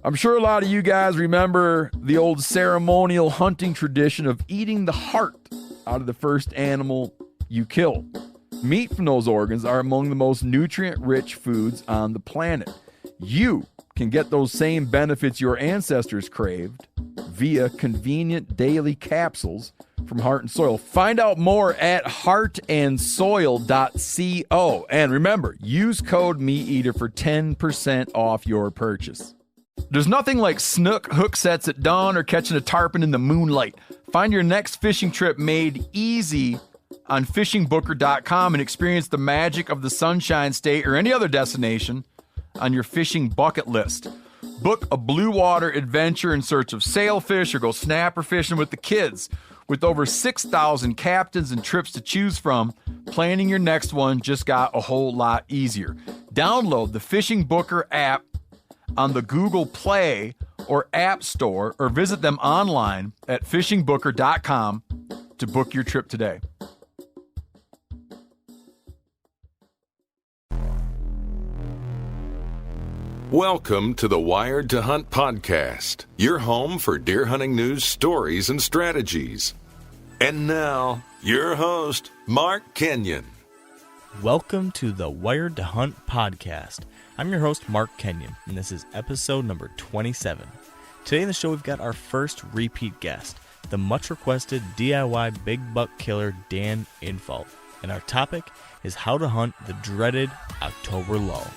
I'm sure a lot of you guys remember the old ceremonial hunting tradition of eating the heart out of the first animal you kill. Meat from those organs are among the most nutrient-rich foods on the planet. You can get those same benefits your ancestors craved via convenient daily capsules from Heart and Soil. Find out more at heartandsoil.co. And remember, use code MeatEater for 10% off your purchase. There's nothing like snook hook sets at dawn or catching a tarpon in the moonlight. Find your next fishing trip made easy on fishingbooker.com and experience the magic of the Sunshine State or any other destination on your fishing bucket list. Book a blue water adventure in search of sailfish or go snapper fishing with the kids. With over 6,000 captains and trips to choose from, planning your next one just got a whole lot easier. Download the Fishing Booker app on the Google Play or App Store or visit them online at fishingbooker.com to book your trip today. Welcome to the Wired to Hunt podcast, your home for deer hunting news, stories, and strategies. And now, your host, Mark Kenyon. Welcome to the Wired to Hunt podcast. I'm your host, Mark Kenyon, and this is episode number 27. Today in the show, we've got our first repeat guest, the much-requested DIY big buck killer, Dan Infalt. And our topic is how to hunt the dreaded October lull.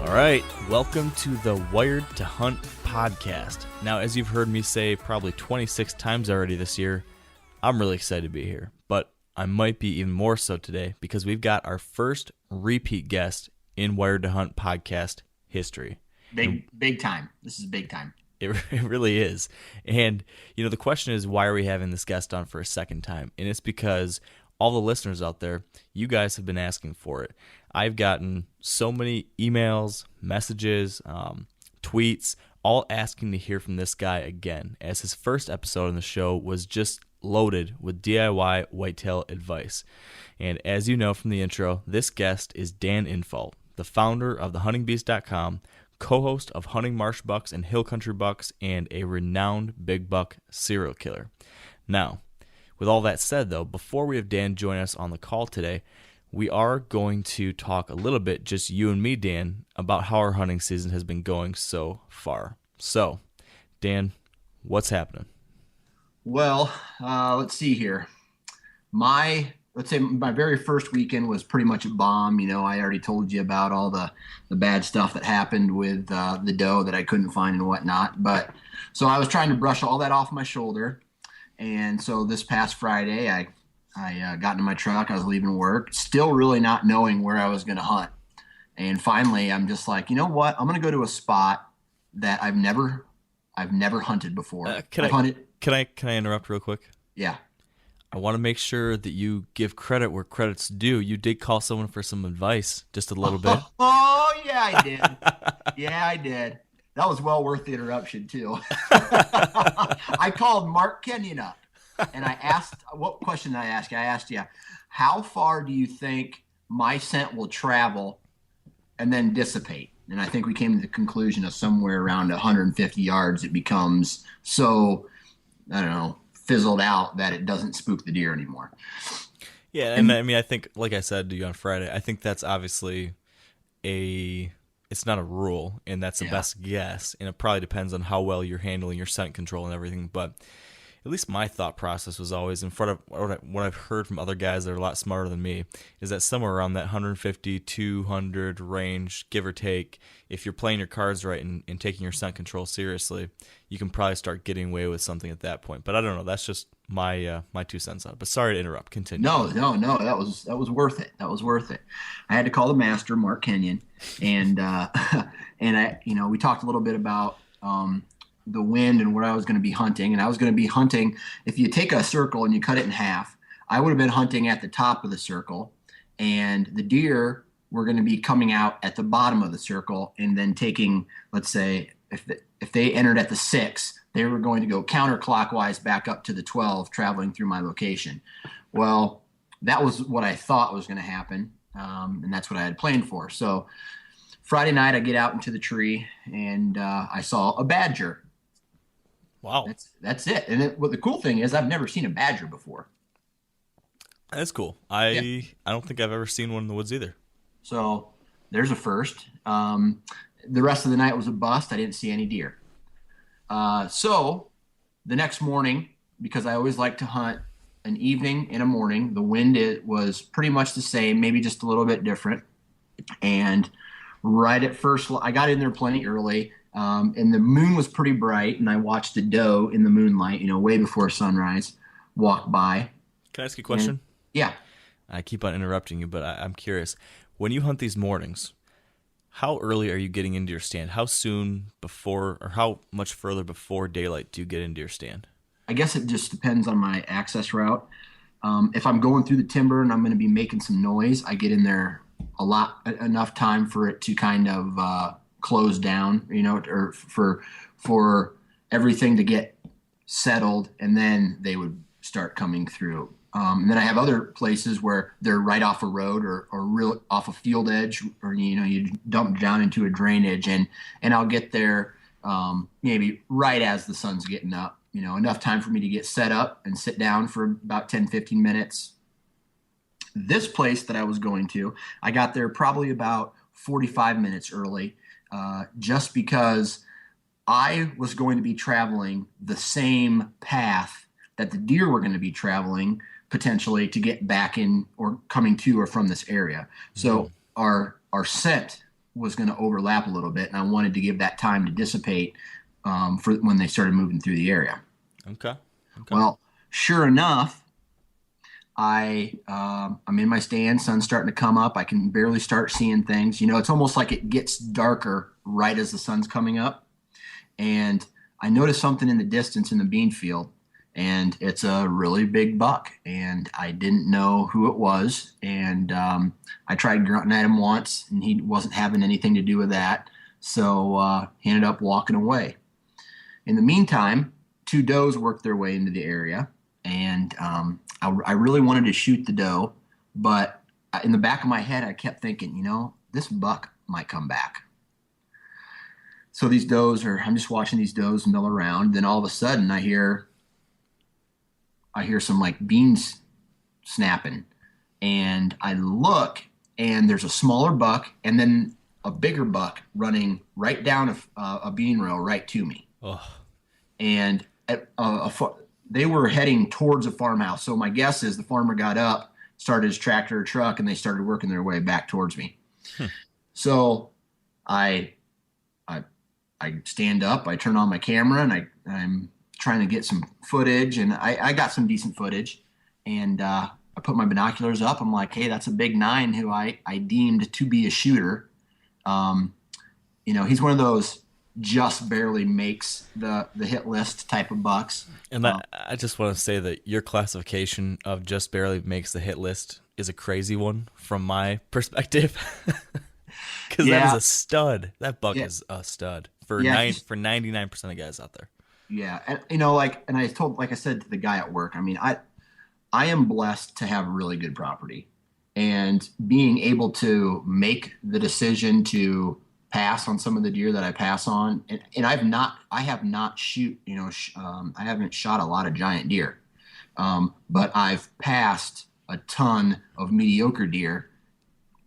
All right, welcome to the Wired to Hunt podcast. Now, as you've heard me say probably 26 times already this year, I'm really excited to be here, but I might be even more so today because we've got our first repeat guest in Wired to Hunt podcast history. Big time. This is big time. It really is. And, you know, the question is, why are we having this guest on for a second time? And it's because all the listeners out there, you guys have been asking for it. I've gotten so many emails, messages, tweets, all asking to hear from this guy again, as his first episode on the show was just loaded with DIY whitetail advice. And as you know from the intro, this guest is Dan Infalt, the founder of thehuntingbeast.com, co-host of Hunting Marsh Bucks and Hill Country Bucks, and a renowned big buck serial killer. Now, with all that said, though, before we have Dan join us on the call today, we are going to talk a little bit, just you and me, Dan, about how our hunting season has been going so far. So, Dan, what's happening? Well, let's see here. My very first weekend was pretty much a bomb. You know, I already told you about all the bad stuff that happened with the doe that I couldn't find and whatnot. But so I was trying to brush all that off my shoulder. And so this past Friday, I got into my truck. I was leaving work, still really not knowing where I was going to hunt. And finally, I'm just like, you know what? I'm going to go to a spot that I've never hunted before. Can I interrupt real quick? Yeah. I want to make sure that you give credit where credit's due. You did call someone for some advice, just a little bit. Oh, yeah, I did. Yeah, I did. That was well worth the interruption, too. I called Mark Kenyon up, and I asked, what question did I ask you? I asked you, how far do you think my scent will travel and then dissipate? And I think we came to the conclusion of somewhere around 150 yards, it becomes so, I don't know, fizzled out that it doesn't spook the deer anymore. Yeah, and I mean, I think, like I said to you on Friday, I think that's obviously it's not a rule, and that's the best guess, and it probably depends on how well you're handling your scent control and everything, but at least my thought process was always, in front of what I've heard from other guys that are a lot smarter than me, is that somewhere around that 150, 200 range, give or take, if you're playing your cards right and taking your scent control seriously, you can probably start getting away with something at that point. But I don't know. That's just my 2 cents on it. But sorry to interrupt. Continue. No. That was worth it. That was worth it. I had to call the master, Mark Kenyon, and we talked a little bit about the wind and where I was going to be hunting. And I was going to be hunting, if you take a circle and you cut it in half, I would have been hunting at the top of the circle, and the deer were going to be coming out at the bottom of the circle and then taking, let's say, if they entered at the 6, they were going to go counterclockwise back up to the 12, traveling through my location. Well, that was what I thought was going to happen, and that's what I had planned for. So Friday night, I get out into the tree, and I saw a badger. Wow. That's it. And the cool thing is I've never seen a badger before. That's cool. I don't think I've ever seen one in the woods either. So there's a first. The rest of the night was a bust. I didn't see any deer. So the next morning, because I always like to hunt an evening and a morning, the wind was pretty much the same, maybe just a little bit different. And right at first, I got in there plenty early, and the moon was pretty bright, and I watched a doe in the moonlight, way before sunrise, walk by. Can I ask you a question? And, yeah. I keep on interrupting you, but I'm curious. When you hunt these mornings, how early are you getting into your stand? How soon before, or how much further before daylight do you get into your stand? I guess it just depends on my access route. If I'm going through the timber and I'm going to be making some noise, I get in there enough time for it to kind of close down, or for everything to get settled, and then they would start coming through. And then I have other places where they're right off a road or real off a field edge, or you dump down into a drainage, and I'll get there maybe right as the sun's getting up. Enough time for me to get set up and sit down for about 10-15 minutes. This place that I was going to, I got there probably about 45 minutes early, just because I was going to be traveling the same path that the deer were going to be traveling potentially to get back in or coming to or from this area. So our scent was going to overlap a little bit, and I wanted to give that time to dissipate for when they started moving through the area. Okay. Well, sure enough, I'm in my stand. Sun's starting to come up. I can barely start seeing things. It's almost like it gets darker right as the sun's coming up. And I noticed something in the distance in the bean field, and it's a really big buck. And I didn't know who it was. And I tried grunting at him once, and he wasn't having anything to do with that. So he ended up walking away. In the meantime, 2 does worked their way into the area, and I really wanted to shoot the doe, but in the back of my head, I kept thinking, this buck might come back. So these does I'm just watching these does mill around. Then all of a sudden I hear some like beans snapping, and I look, and there's a smaller buck and then a bigger buck running right down a bean row right to me. Oh. And they were heading towards a farmhouse. So my guess is the farmer got up, started his tractor or truck, and they started working their way back towards me. So I stand up, I turn on my camera, and I'm trying to get some footage, and I got some decent footage. And I put my binoculars up. I'm like, hey, that's a big 9 who I deemed to be a shooter. He's one of those just barely makes the hit list type of bucks. And I just want to say that your classification of just barely makes the hit list is a crazy one from my perspective. Because that is a stud. That buck is a stud for 99% of guys out there. Yeah, and and I said to the guy at work, I am blessed to have really good property, and being able to make the decision to pass on some of the deer that I pass on, and I haven't shot a lot of giant deer, but I've passed a ton of mediocre deer,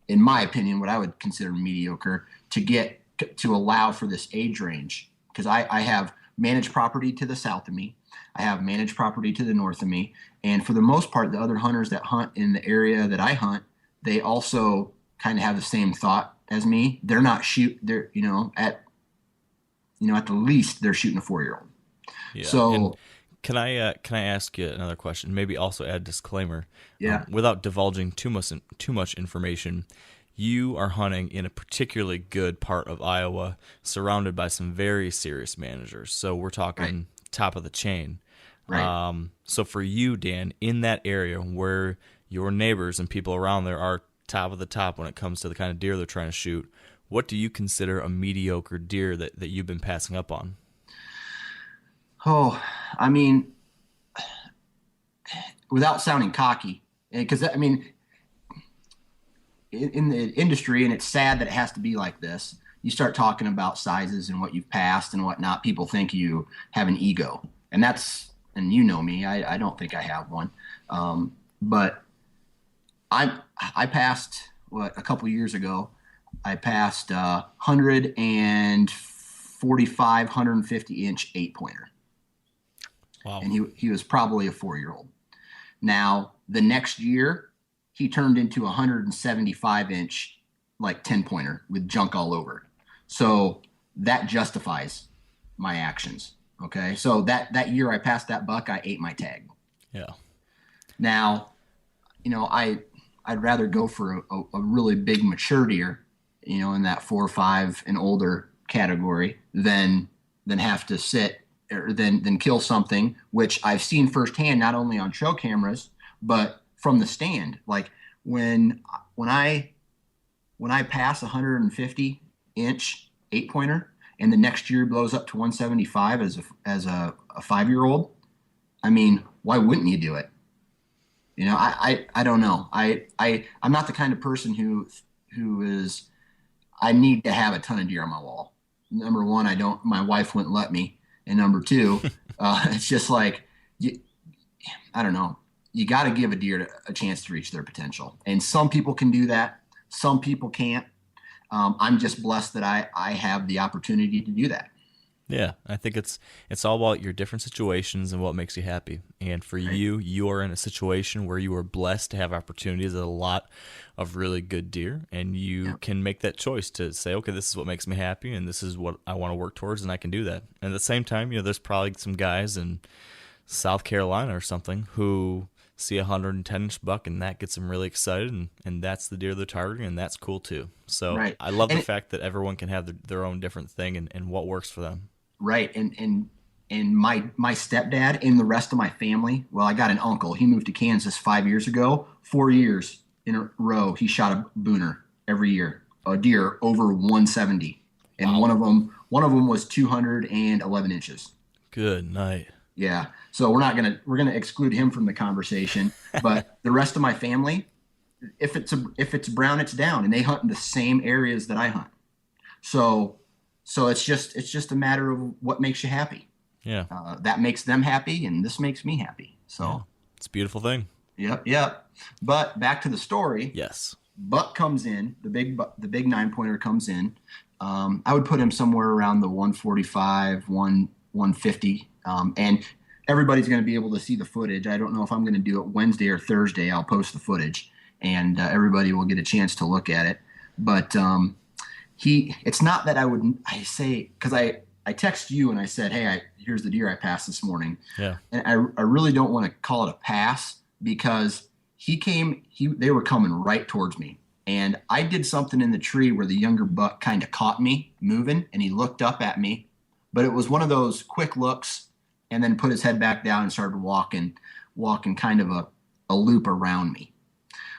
in my opinion, what I would consider mediocre, to allow for this age range, because I have managed property to the south of me, I have managed property to the north of me, and for the most part, the other hunters that hunt in the area that I hunt, they also kind of have the same thought as me. They're not they're at the least they're shooting a 4-year-old. Yeah. So and can I ask you another question? Maybe also add a disclaimer. Yeah. Without divulging too much information, you are hunting in a particularly good part of Iowa, surrounded by some very serious managers. So we're talking top of the chain. Right. So for you, Dan, in that area where your neighbors and people around there are top of the top when it comes to the kind of deer they're trying to shoot, what do you consider a mediocre deer that you've been passing up on? Oh, I mean, without sounding cocky, because I mean, in the industry, and it's sad that it has to be like this, you start talking about sizes and what you've passed and whatnot, people think you have an ego. And you know me, I don't think I have one. But I passed, a couple years ago, I passed 145, 150 inch 8-pointer. Wow. And he was probably a 4-year-old. Now, the next year, he turned into a 175 inch, like 10-pointer with junk all over. So that justifies my actions. Okay. So that year I passed that buck, I ate my tag. Yeah. Now, I'd rather go for a really big mature deer, in that 4 or 5 and older category than have to sit or than kill something, which I've seen firsthand, not only on show cameras, but from the stand. Like when I pass 150 inch 8-pointer and the next year blows up to 175 as a 5-year-old, I mean, why wouldn't you do it? I don't know. I'm not the kind of person who is, I need to have a ton of deer on my wall. Number one, my wife wouldn't let me. And number two, it's just like, I don't know. You got to give a deer a chance to reach their potential. And some people can do that. Some people can't. I'm just blessed that I have the opportunity to do that. Yeah, I think it's all about your different situations and what makes you happy. And for Right. you are in a situation where you are blessed to have opportunities at a lot of really good deer, and you can make that choice to say, okay, this is what makes me happy, and this is what I want to work towards, and I can do that. And at the same time, there's probably some guys in South Carolina or something who see a 110-inch buck, and that gets them really excited, and that's the deer they're targeting, and that's cool too. So Right. I love the fact that everyone can have their own different thing and what works for them. Right. And my stepdad and the rest of my family, well, I got an uncle. He moved to Kansas 5 years ago. 4 years in a row, he shot a booner every year, a deer over 170. And Wow. one of them was 211 inches. Good night. Yeah. So we're gonna exclude him from the conversation. But the rest of my family, if it's brown, it's down, and they hunt in the same areas that I hunt. So it's just a matter of what makes you happy. Yeah. That makes them happy, and this makes me happy. So Yeah. It's a beautiful thing. Yep. But back to the story. Yes. Buck comes in, the big 9-pointer comes in. I would put him somewhere around the 145, 150, and everybody's going to be able to see the footage. I don't know if I'm going to do it Wednesday or Thursday. I'll post the footage, and everybody will get a chance to look at it. But it's not that I say, because I text you and I said, hey, here's the deer I passed this morning. Yeah. And I really don't want to call it a pass, because they were coming right towards me. And I did something in the tree where the younger buck kind of caught me moving, and he looked up at me, but it was one of those quick looks, and then put his head back down and started walking kind of a loop around me.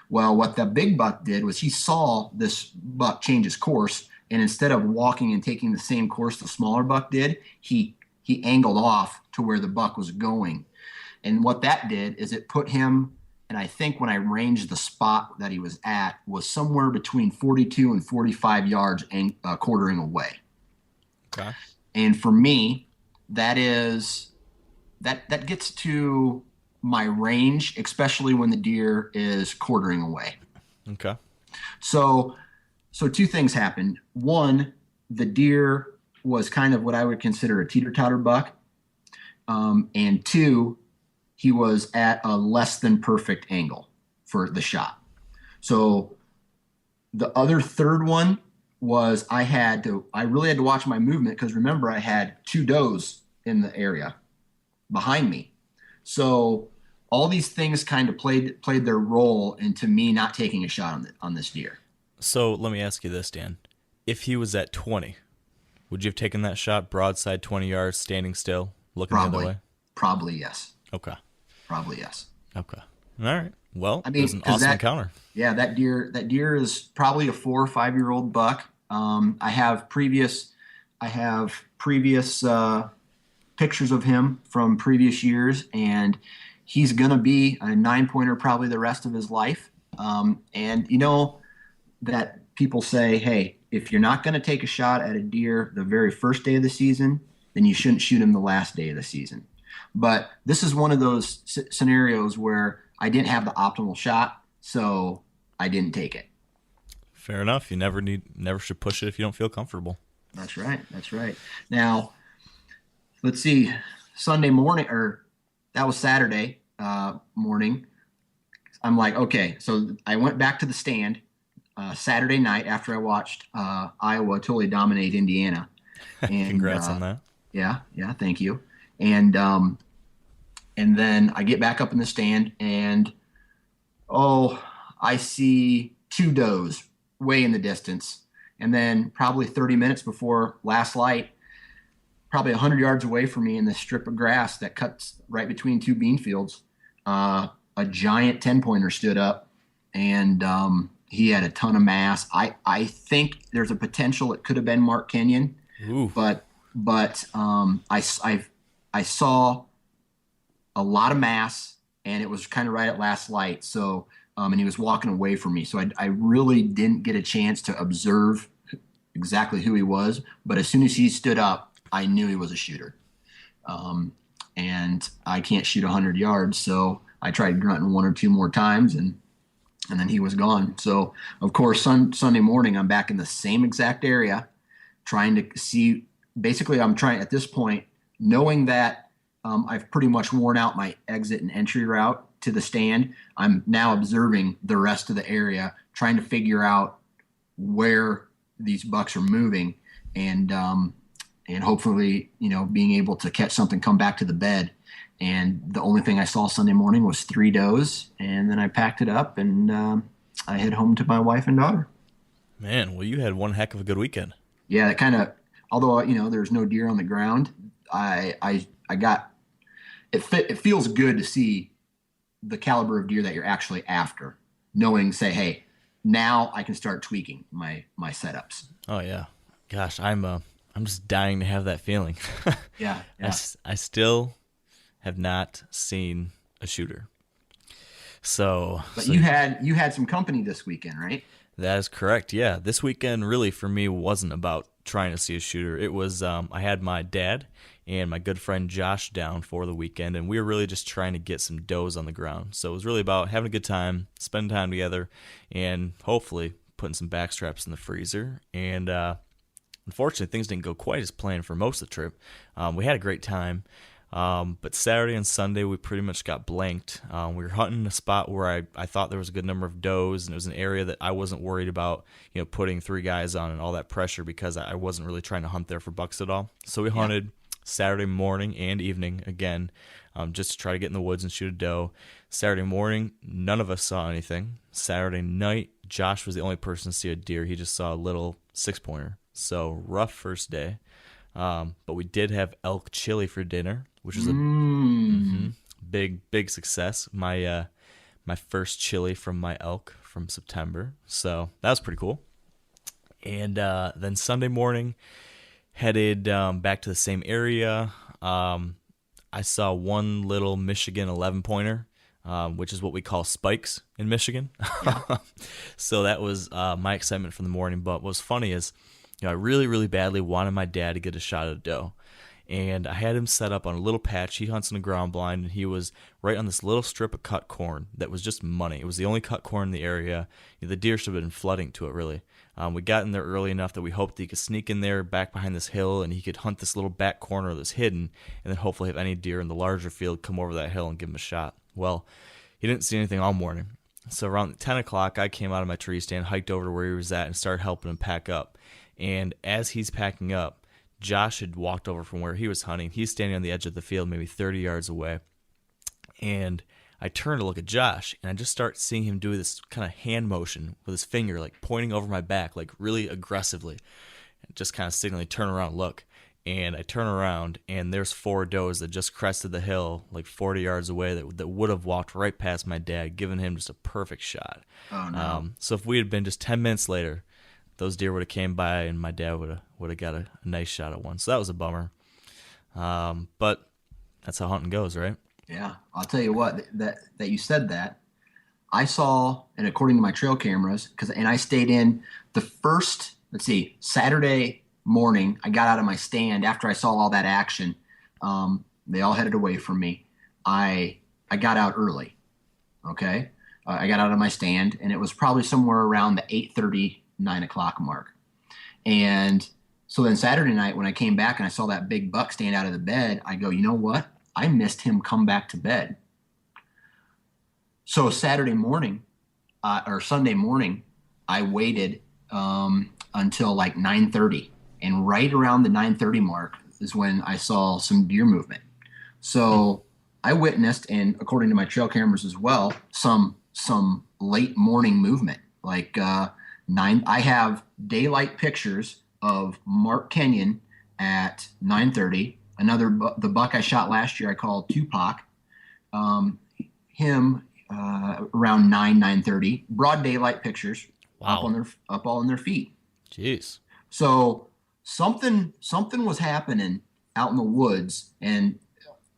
Well, what the big buck did was he saw this buck change his course, and instead of walking and taking the same course the smaller buck did, he angled off to where the buck was going. And what that did is it put him, and I think when I ranged the spot that he was at, was somewhere between 42 and 45 yards and quartering away. Okay. And for me, that gets to my range, especially when the deer is quartering away. Okay. So two things happened. One, the deer was kind of what I would consider a teeter-totter buck. And two, he was at a less than perfect angle for the shot. So the other third one was I really had to watch my movement, because remember, I had 2 does in the area behind me. So all these things kind of played their role into me not taking a shot on this deer. So let me ask you this, Dan. If he was at 20, would you have taken that shot broadside 20 yards, standing still, looking the other way? Probably yes. Okay. Probably yes. Okay. All right. Well, I mean, it was an awesome encounter. Yeah, that deer is probably a 4 or 5 year old buck. I have previous pictures of him from previous years, and he's going to be a 9-pointer probably the rest of his life. And you know that people say, hey, if you're not going to take a shot at a deer the very first day of the season, then you shouldn't shoot him the last day of the season. But this is one of those scenarios where I didn't have the optimal shot, so I didn't take it. Fair enough. You never should push it if you don't feel comfortable. That's right. Now, let's see. Sunday morning, or that was Saturday morning. I'm like, okay. So I went back to the stand Saturday night after I watched Iowa totally dominate Indiana. And, congrats on that. Yeah, thank you. And then I get back up in the stand, and I see 2 does way in the distance. And then probably 30 minutes before last light, probably 100 yards away from me in this strip of grass that cuts right between 2 bean fields, a giant 10-pointer stood up, and he had a ton of mass. I think there's a potential it could have been Mark Kenyon. Ooh. But I saw a lot of mass, and it was kind of right at last light. So, and he was walking away from me. So I really didn't get a chance to observe exactly who he was. But as soon as he stood up, I knew he was a shooter. And I can't shoot 100 yards. So I tried grunting 1 or 2 more times, and then he was gone. So, of course, Sunday morning, I'm back in the same exact area trying to see. Basically, I'm trying at this point, knowing that I've pretty much worn out my exit and entry route to the stand. I'm now observing the rest of the area, trying to figure out where these bucks are moving, and hopefully, being able to catch something, come back to the bed. And the only thing I saw Sunday morning was 3 does, and then I packed it up and I head home to my wife and daughter. Man, well, you had one heck of a good weekend. Yeah, that kind of. Although there's no deer on the ground, I got it. It feels good to see the caliber of deer that you're actually after, knowing, say, hey, now I can start tweaking my setups. Oh yeah, gosh, I'm just dying to have that feeling. Yeah. I still have not seen a shooter. But you had some company this weekend, right? That is correct. Yeah, this weekend really for me wasn't about trying to see a shooter. It was I had my dad and my good friend Josh down for the weekend, and we were really just trying to get some does on the ground. So it was really about having a good time, spending time together, and hopefully putting some backstraps in the freezer. And unfortunately, things didn't go quite as planned for most of the trip. We had a great time. But Saturday and Sunday, we pretty much got blanked. We were hunting a spot where I thought there was a good number of does, and it was an area that I wasn't worried about, putting 3 guys on and all that pressure, because I wasn't really trying to hunt there for bucks at all. So we hunted Saturday morning and evening again, just to try to get in the woods and shoot a doe. Saturday morning, none of us saw anything. Saturday night, Josh was the only person to see a deer. He just saw a little 6-pointer. So rough first day. But we did have elk chili for dinner, which was a big success. My first chili from my elk from September, so that was pretty cool. And then Sunday morning, headed back to the same area. I saw one little Michigan 11-pointer, which is what we call spikes in Michigan. Yeah. So that was my excitement from the morning. But what was funny is, I really, really badly wanted my dad to get a shot at a doe. And I had him set up on a little patch. He hunts in a ground blind, and he was right on this little strip of cut corn that was just money. It was the only cut corn in the area. The deer should have been flooding to it, really. We got in there early enough that we hoped that he could sneak in there back behind this hill, and he could hunt this little back corner that's hidden, and then hopefully have any deer in the larger field come over that hill and give him a shot. Well, he didn't see anything all morning. So around 10 o'clock, I came out of my tree stand, hiked over to where he was at, and started helping him pack up. And as he's packing up, Josh had walked over from where he was hunting. He's standing on the edge of the field, maybe 30 yards away. And I turn to look at Josh, and I just start seeing him do this kind of hand motion with his finger, like pointing over my back, like really aggressively, and just kind of signaling, turn around, look. And I turn around, and there's 4 does that just crested the hill like 40 yards away that would have walked right past my dad, giving him just a perfect shot. Oh, no. So if we had been just 10 minutes later, those deer would have came by and my dad would have got a nice shot at one. So that was a bummer. But that's how hunting goes, right? Yeah, I'll tell you what. That you said that. I saw, and according to my trail cameras, and I stayed in the first. Let's see, Saturday morning. I got out of my stand after I saw all that action. They all headed away from me. I got out early. Okay, I got out of my stand, and it was probably somewhere around the 8:30, 9 o'clock mark. And so then Saturday night, when I came back and I saw that big buck stand out of the bed, I go, you know what? I missed him come back to bed. So Saturday morning, or Sunday morning, I waited until like 9:30, and right around the 9:30 mark is when I saw some deer movement. So I witnessed, and according to my trail cameras as well, some late morning movement. Like I have daylight pictures of Mark Kenyon at 9:30. The buck I shot last year, I called Tupac. Him around 9:30. Broad daylight pictures. Wow. Up all on their feet. Jeez. So something was happening out in the woods, and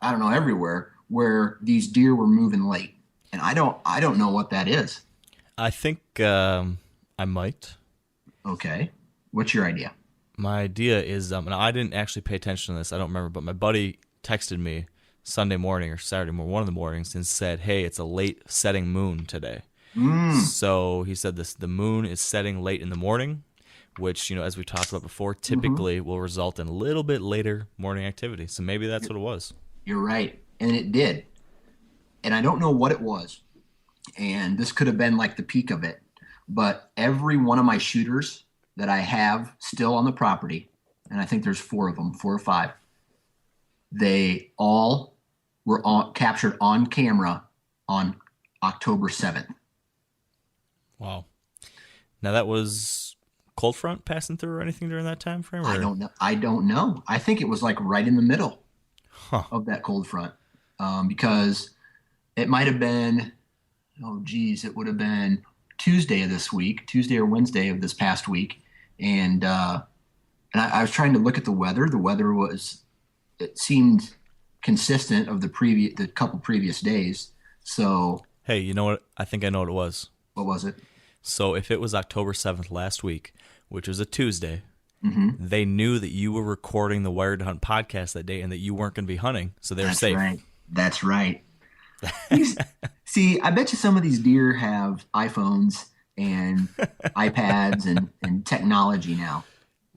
I don't know, everywhere, where these deer were moving late, and I don't know what that is. I think I might. Okay, what's your idea? My idea is, and I didn't actually pay attention to this, I don't remember, but my buddy texted me Sunday morning or Saturday morning, one of the mornings, and said, hey, it's a late setting moon today. So he said the moon is setting late in the morning, which, as we talked about before, typically will result in a little bit later morning activity. So maybe that's what it was. You're right, and it did. And I don't know what it was, and this could have been like the peak of it, but every one of my shooters that I have still on the property, and I think there's 4 of them, 4 or 5, they all were captured on camera on October 7th. Wow. Now that was cold front passing through or anything during that time frame? Or? I don't know. I think it was like right in the middle of that cold front, because it might have been, it would have been Tuesday of this week, Tuesday or Wednesday of this past week. And I was trying to look at the weather. The weather it seemed consistent of the couple previous days. So, hey, you know what? I think I know what it was. What was it? So if it was October 7th last week, which was a Tuesday, they knew that you were recording the Wired to Hunt podcast that day and that you weren't going to be hunting, so they were safe. That's right. See, I bet you some of these deer have iPhones and iPads and technology now.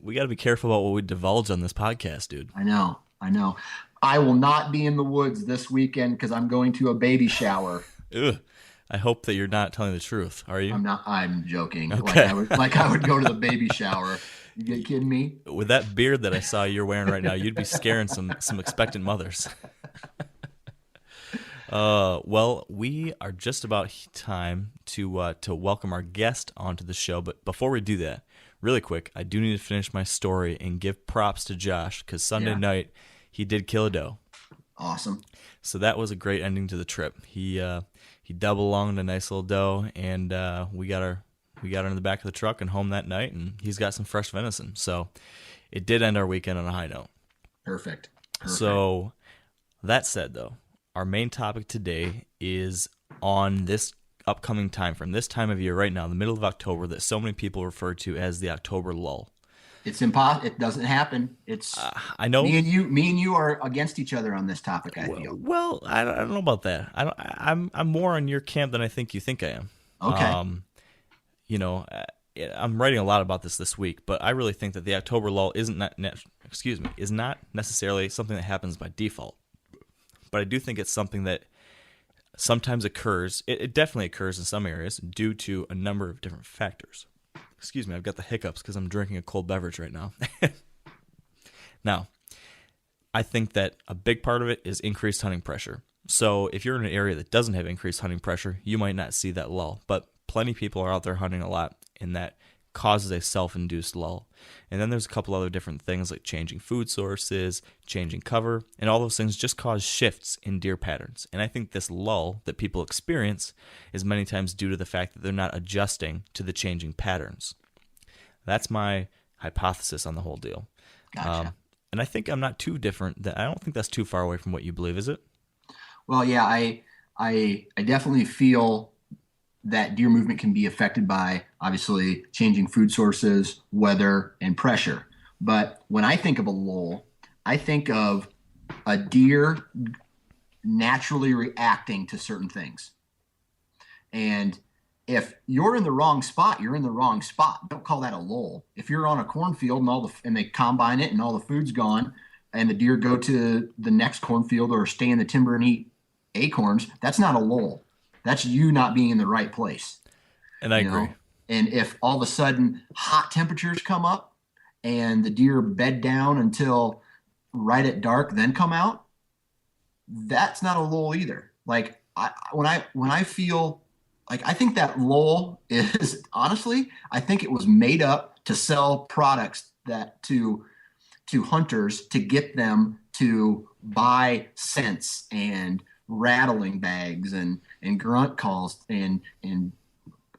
We got to be careful about what we divulge on this podcast, dude. I know. I will not be in the woods this weekend because I'm going to a baby shower. Ugh. I hope that you're not telling the truth. Are you? I'm not. I'm joking. Okay. Like I would go to the baby shower. You kidding me? With that beard that I saw you're wearing right now, you'd be scaring some expectant mothers. Well, we are just about time to welcome our guest onto the show. But before we do that, really quick, I do need to finish my story and give props to Josh because Sunday night he did kill a doe. Awesome. So that was a great ending to the trip. He double lunged a nice little doe, and we got her in the back of the truck and home that night, and he's got some fresh venison. So it did end our weekend on a high note. Perfect. So that said, though, our main topic today is on this upcoming time frame, this time of year right now, the middle of October, that so many people refer to as the October lull. It's impossible. It doesn't happen. It's I know me and you are against each other on this topic. I feel. Well, I don't know about that. I'm more on your camp than I think you think I am. Okay. I'm writing a lot about this week, but I really think that the October lull is not necessarily something that happens by default. But I do think it's something that sometimes occurs. It definitely occurs in some areas due to a number of different factors. Excuse me, I've got the hiccups because I'm drinking a cold beverage right now. Now, I think that a big part of it is increased hunting pressure. So if you're in an area that doesn't have increased hunting pressure, you might not see that lull. But plenty of people are out there hunting a lot, and that causes a self-induced lull. And then there's a couple other different things like changing food sources, changing cover, and all those things just cause shifts in deer patterns. And I think this lull that people experience is many times due to the fact that they're not adjusting to the changing patterns. That's my hypothesis on the whole deal. Gotcha. And I think I'm not too different. I don't think that's too far away from what you believe, is it? Well, yeah, I definitely feel that deer movement can be affected by obviously changing food sources, weather, and pressure. But when I think of a lull, I think of a deer naturally reacting to certain things. And if you're in the wrong spot, you're in the wrong spot. Don't call that a lull. If you're on a cornfield and they combine it and all the food's gone, and the deer go to the next cornfield or stay in the timber and eat acorns, that's not a lull. That's you not being in the right place. And I agree. And if all of a sudden hot temperatures come up and the deer bed down until right at dark, then come out, that's not a lull either. Like when I feel like, I think that lull is honestly, I think it was made up to sell products that to hunters to get them to buy scents and rattling bags and grunt calls and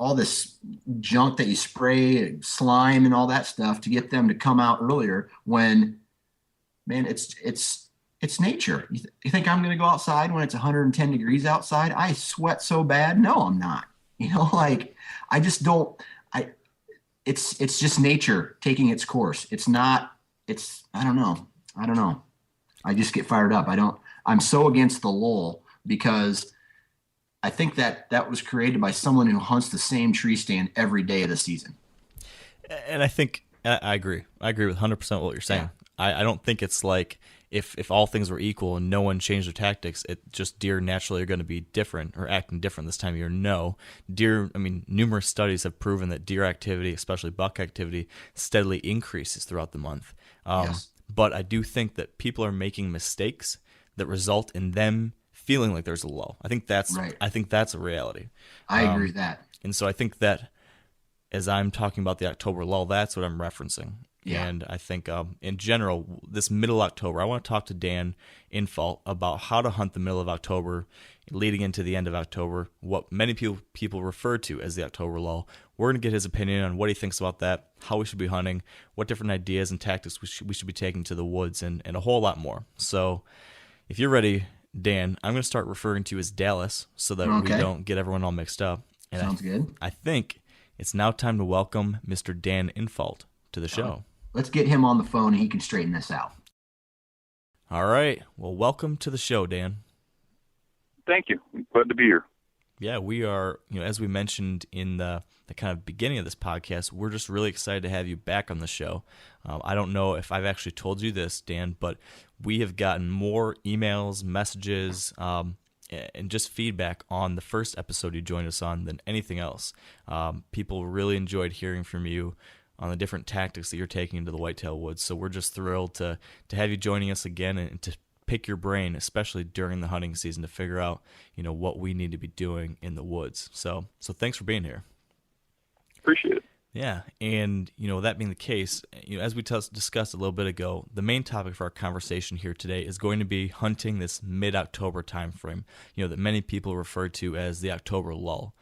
all this junk that you spray, slime and all that stuff to get them to come out earlier when, man, it's nature. You think I'm going to go outside when it's 110 degrees outside? I sweat so bad. No, I'm not. Like I just don't, it's just nature taking its course. I don't know. I just get fired up. I'm so against the lull because I think that was created by someone who hunts the same tree stand every day of the season. And I think I agree. I agree with 100% what you're saying. Yeah. I don't think it's like if all things were equal and no one changed their tactics, it just deer naturally are going to be different or acting different this time of year. No. Numerous studies have proven that deer activity, especially buck activity, steadily increases throughout the month. Yes. But I do think that people are making mistakes that result in them feeling like there's a lull. I think that's right. I think that's a reality. I agree with that. And so I think that as I'm talking about the October lull, that's what I'm referencing. Yeah. And I think in general, this middle October, I want to talk to Dan Infalt about how to hunt the middle of October, leading into the end of October, what many people refer to as the October lull. We're going to get his opinion on what he thinks about that, how we should be hunting, what different ideas and tactics we should be taking to the woods, and a whole lot more. So if you're ready, Dan, I'm going to start referring to you as Dallas so that we don't get everyone all mixed up. And Sounds good. I think it's now time to welcome Mr. Dan Infalt to the show. Let's get him on the phone and he can straighten this out. All right. Well, welcome to the show, Dan. Thank you. Glad to be here. Yeah, we are, as we mentioned in the kind of beginning of this podcast, we're just really excited to have you back on the show. I don't know if I've actually told you this, Dan, but we have gotten more emails, messages, and just feedback on the first episode you joined us on than anything else. People really enjoyed hearing from you on the different tactics that you're taking into the whitetail woods. So we're just thrilled to have you joining us again and to pick your brain, especially during the hunting season, to figure out, what we need to be doing in the woods. So thanks for being here. Appreciate it. Yeah, and that being the case, as we discussed a little bit ago, the main topic for our conversation here today is going to be hunting this mid-October time frame, that many people refer to as the October lull.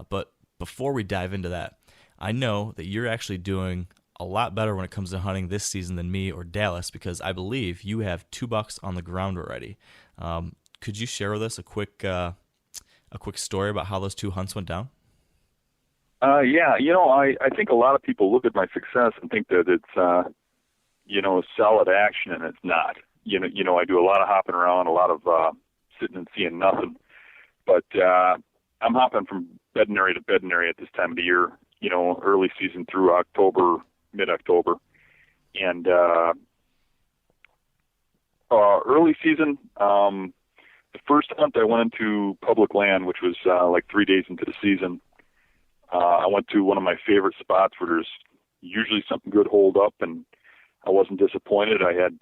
But before we dive into that, I know that you're actually doing a lot better when it comes to hunting this season than me or Dallas, because I believe you have 2 bucks on the ground already. Could you share with us a quick story about how those 2 hunts went down? Yeah, I think a lot of people look at my success and think that it's, solid action, and it's not. I do a lot of hopping around, a lot of sitting and seeing nothing. But I'm hopping from bedding area to bedding area at this time of the year, early season through October, mid-October. And early season, the first hunt I went into public land, which was like 3 days into the season. I went to one of my favorite spots where there's usually something good holed up, and I wasn't disappointed. I had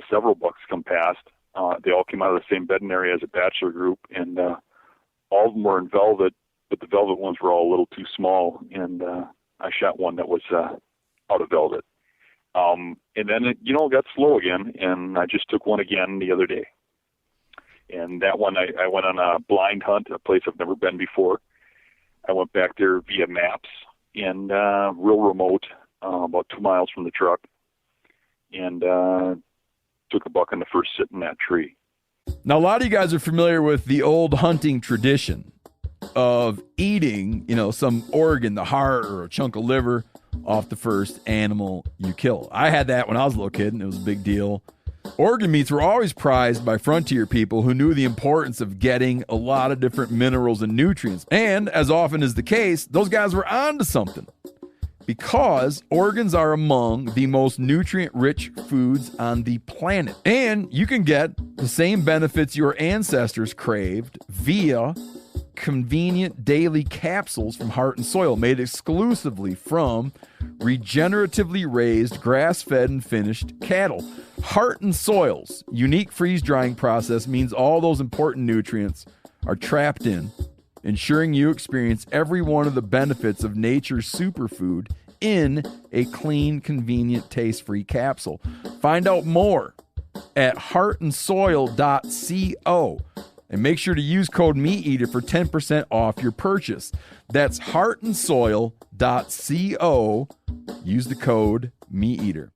several bucks come past. They all came out of the same bedding area as a bachelor group, and all of them were in velvet, but the velvet ones were all a little too small, and I shot one that was out of velvet. And then it, got slow again, and I just took one again the other day. And that one, I went on a blind hunt, a place I've never been before. I went back there via maps, and real remote, about 2 miles from the truck, and took a buck on the first sit in that tree. Now, a lot of you guys are familiar with the old hunting tradition of eating, some organ, the heart or a chunk of liver off the first animal you kill. I had that when I was a little kid, and it was a big deal. Organ meats were always prized by frontier people who knew the importance of getting a lot of different minerals and nutrients. And as often is the case, those guys were onto something, because organs are among the most nutrient-rich foods on the planet. And you can get the same benefits your ancestors craved via convenient daily capsules from Heart and Soil, made exclusively from regeneratively raised, grass-fed, and finished cattle. Heart and Soil's unique freeze-drying process means all those important nutrients are trapped in, ensuring you experience every one of the benefits of nature's superfood in a clean, convenient, taste-free capsule. Find out more at heartandsoil.co. And make sure to use code MeatEater for 10% off your purchase. That's heartandsoil.co. Use the code MeatEater.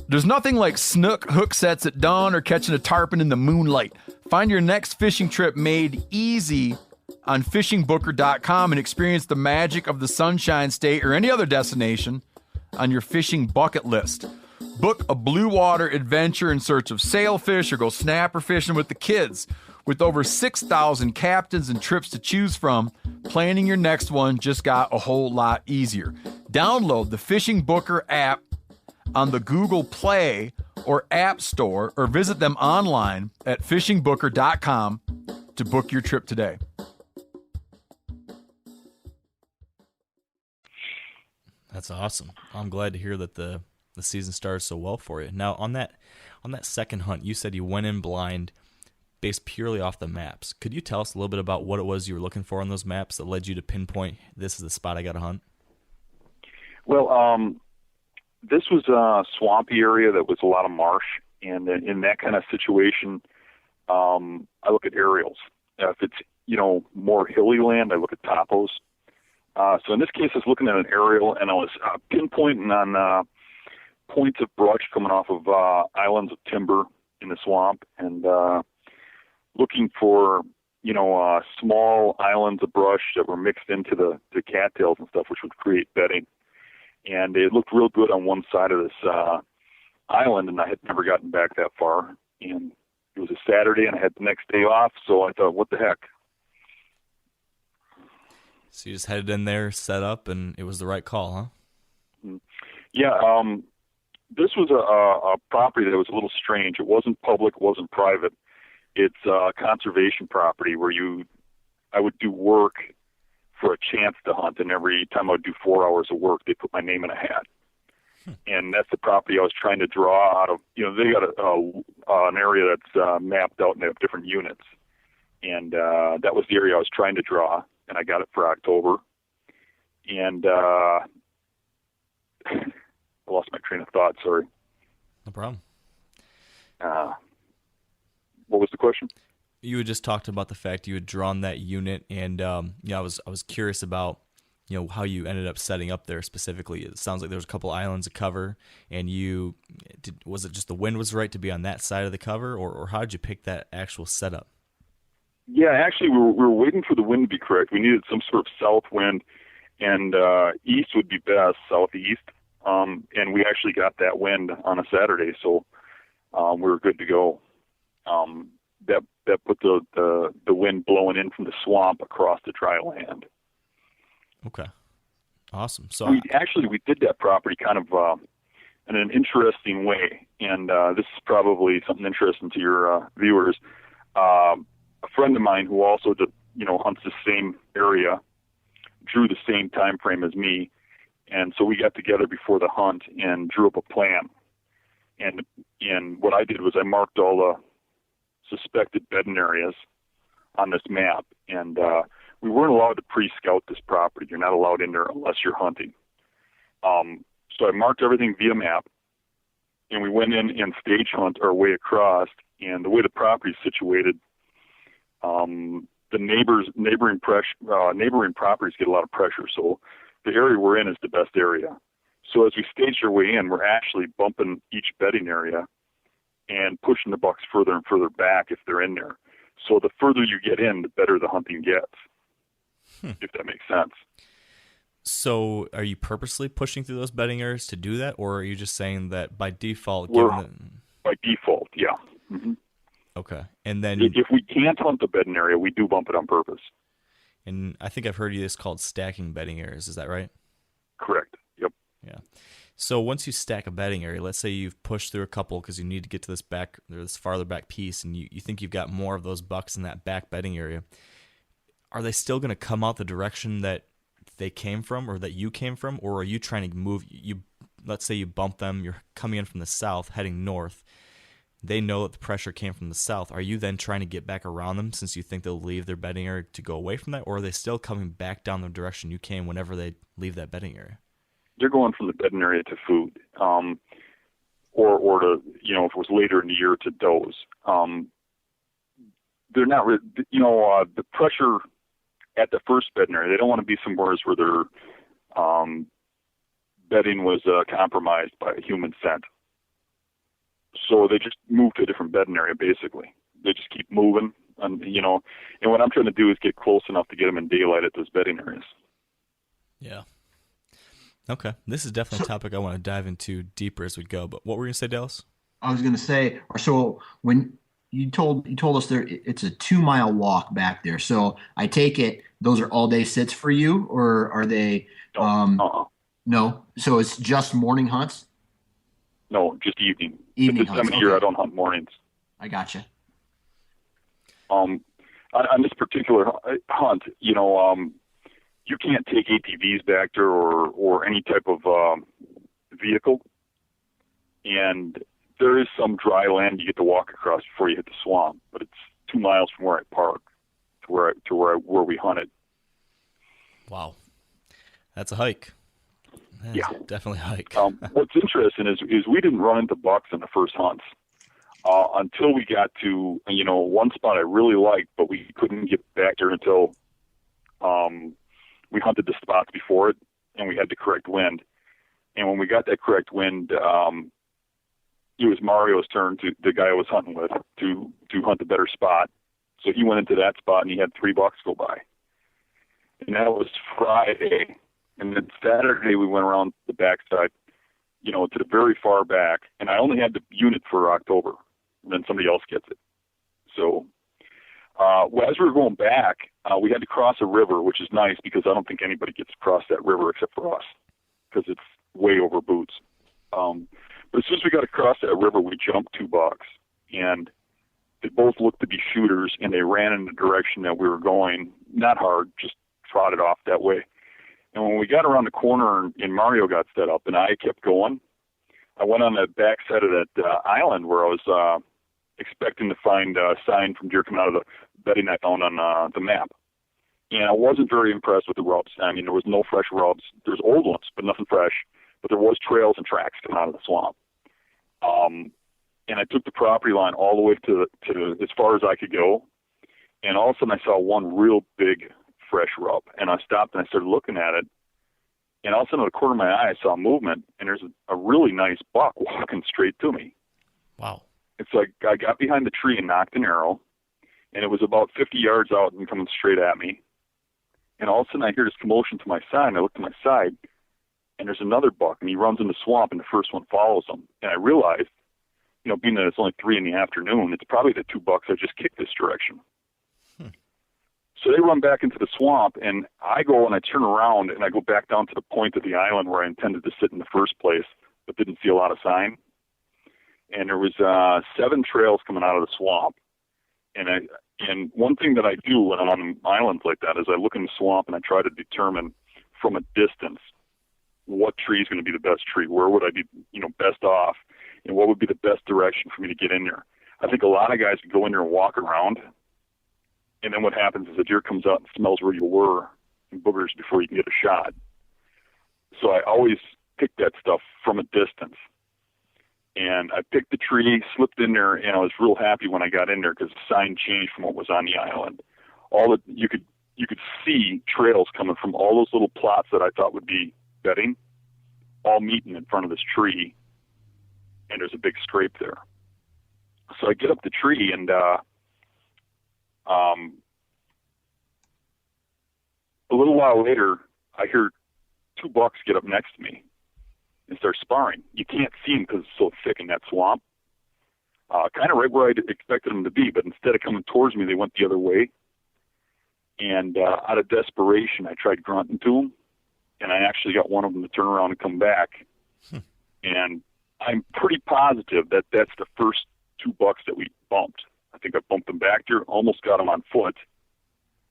There's nothing like snook hook sets at dawn or catching a tarpon in the moonlight. Find your next fishing trip made easy on fishingbooker.com and experience the magic of the Sunshine State or any other destination on your fishing bucket list. Book a blue water adventure in search of sailfish or go snapper fishing with the kids. With over 6,000 captains and trips to choose from, planning your next one just got a whole lot easier. Download the Fishing Booker app on the Google Play or App Store, or visit them online at fishingbooker.com to book your trip today. That's awesome. I'm glad to hear that the season started so well for you. Now, on that second hunt, you said you went in blind based purely off the maps. Could you tell us a little bit about what it was you were looking for on those maps that led you to pinpoint this is the spot I got to hunt? Well, this was a swampy area that was a lot of marsh, and in that kind of situation, I look at aerials. If it's more hilly land, I look at topos. So in this case, I was looking at an aerial, and I was pinpointing on points of brush coming off of islands of timber in the swamp, and looking for, small islands of brush that were mixed into the cattails and stuff, which would create bedding. And it looked real good on one side of this island, and I had never gotten back that far. And it was a Saturday, and I had the next day off, so I thought, what the heck? So you just headed in there, set up, and it was the right call, huh? Yeah, this was a property that was a little strange. It wasn't public, wasn't private. It's a conservation property where I would do work for a chance to hunt, and every time I would do 4 hours of work, they put my name in a hat. And that's the property I was trying to draw out of. They got an area that's mapped out and they have different units. And that was the area I was trying to draw, and I got it for October. And I lost my train of thought, sorry. No problem. What was the question? You had just talked about the fact you had drawn that unit, and I was curious about how you ended up setting up there specifically. It sounds like there was a couple islands of cover, and was it just the wind was right to be on that side of the cover, or how did you pick that actual setup? Yeah, actually, we were waiting for the wind to be correct. We needed some sort of south wind, and east would be best, southeast. And we actually got that wind on a Saturday, so we were good to go. That put the wind blowing in from the swamp across the dry land. Okay, awesome. So we did that property kind of in an interesting way, and this is probably something interesting to your viewers. A friend of mine who also hunts the same area drew the same time frame as me, and so we got together before the hunt and drew up a plan. And what I did was I marked all the suspected bedding areas on this map, and we weren't allowed to pre-scout this property. You're not allowed in there unless you're hunting. So I marked everything via map, and we went in and stage hunt our way across. And the way the property is situated, the neighboring properties get a lot of pressure. So the area we're in is the best area. So as we stage our way in, we're actually bumping each bedding area and pushing the bucks further and further back if they're in there. So the further you get in, the better the hunting gets, if that makes sense. So are you purposely pushing through those bedding areas to do that, or are you just saying that by default? By default, yeah. Mm-hmm. Okay. And then if we can't hunt the bedding area, we do bump it on purpose. And I think I've heard you this called stacking bedding areas. Is that right? Correct. Yep. Yeah. So once you stack a bedding area, let's say you've pushed through a couple because you need to get to this farther back piece, and you think you've got more of those bucks in that back bedding area. Are they still going to come out the direction that they came from, or that you came from, or are you trying to move? Let's say you bump them. You're coming in from the south, heading north. They know that the pressure came from the south. Are you then trying to get back around them since you think they'll leave their bedding area to go away from that, or are they still coming back down the direction you came whenever they leave that bedding area? They're going from the bedding area to food, or to, if it was later in the year, to does. They're not, the pressure at the first bedding area. They don't want to be somewhere where their bedding was compromised by a human scent. So they just move to a different bedding area. Basically, they just keep moving, and what I'm trying to do is get close enough to get them in daylight at those bedding areas. Yeah. Okay, this is definitely a topic I want to dive into deeper as we go. But what were you going to say, Dallas? I was going to say, so when you told us there, it's a 2-mile walk back there. So I take it those are all day sits for you, or are they? No. So it's just morning hunts. No, just evening. Evening at this time of year, I don't hunt mornings. I gotcha. On this particular hunt, you can't take ATVs back there or any type of vehicle. And there is some dry land you get to walk across before you hit the swamp, but it's 2 miles from where I park to where we hunted. Wow, that's a hike. Yeah, definitely a hike. What's interesting is we didn't run into bucks in the first hunts until we got to one spot I really liked, but we couldn't get back there until we hunted the spots before it, and we had the correct wind. And when we got that correct wind, it was Mario's turn, to the guy I was hunting with, to hunt the better spot. So he went into that spot, and he had 3 bucks go by. And that was Friday. And then Saturday we went around the backside, to the very far back. And I only had the unit for October. And then somebody else gets it. So as we were going back, we had to cross a river, which is nice because I don't think anybody gets to cross that river except for us, because it's way over boots. But as soon as we got across that river, we jumped 2 bucks, and they both looked to be shooters, and they ran in the direction that we were going. Not hard, just trotted off that way. And when we got around the corner and Mario got set up and I kept going, I went on the back side of that island where I was expecting to find a sign from deer coming out of the bedding I found on the map. And I wasn't very impressed with the rubs. I mean, there was no fresh rubs. There's old ones, but nothing fresh. But there was trails and tracks coming out of the swamp. And I took the property line all the way to as far as I could go. And all of a sudden I saw one real big fresh rub. And I stopped and I started looking at it. And all of a sudden, out of the corner of my eye, I saw movement, and there's a really nice buck walking straight to me. Wow. It's like I got behind the tree and knocked an arrow, and it was about 50 yards out and coming straight at me. And all of a sudden, I hear this commotion to my side, and I look to my side, and there's another buck, and he runs in the swamp, and the first one follows him. And I realized, being that it's only 3 PM, it's probably the 2 bucks I just kicked this direction. So they run back into the swamp, and I go and I turn around, and I go back down to the point of the island where I intended to sit in the first place, but didn't see a lot of sign. And there was 7 trails coming out of the swamp. And one thing that I do when I'm on islands like that is I look in the swamp and I try to determine from a distance what tree is going to be the best tree, where would I be, best off, and what would be the best direction for me to get in there. I think a lot of guys could go in there and walk around, and then what happens is the deer comes out and smells where you were and boogers before you can get a shot. So I always pick that stuff from a distance. And I picked the tree, slipped in there, and I was real happy when I got in there because the sign changed from what was on the island. You could you could see trails coming from all those little plots that I thought would be bedding, all meeting in front of this tree, and there's a big scrape there. So I get up the tree, and a little while later, I hear 2 bucks get up next to me and start sparring. You can't see them because it's so thick in that swamp. Kind of right where I expected them to be, but instead of coming towards me, they went the other way. And out of desperation, I tried grunting to them, and I actually got one of them to turn around and come back. And I'm pretty positive that that's the first 2 bucks that we bumped. I think I bumped them back there, almost got them on foot,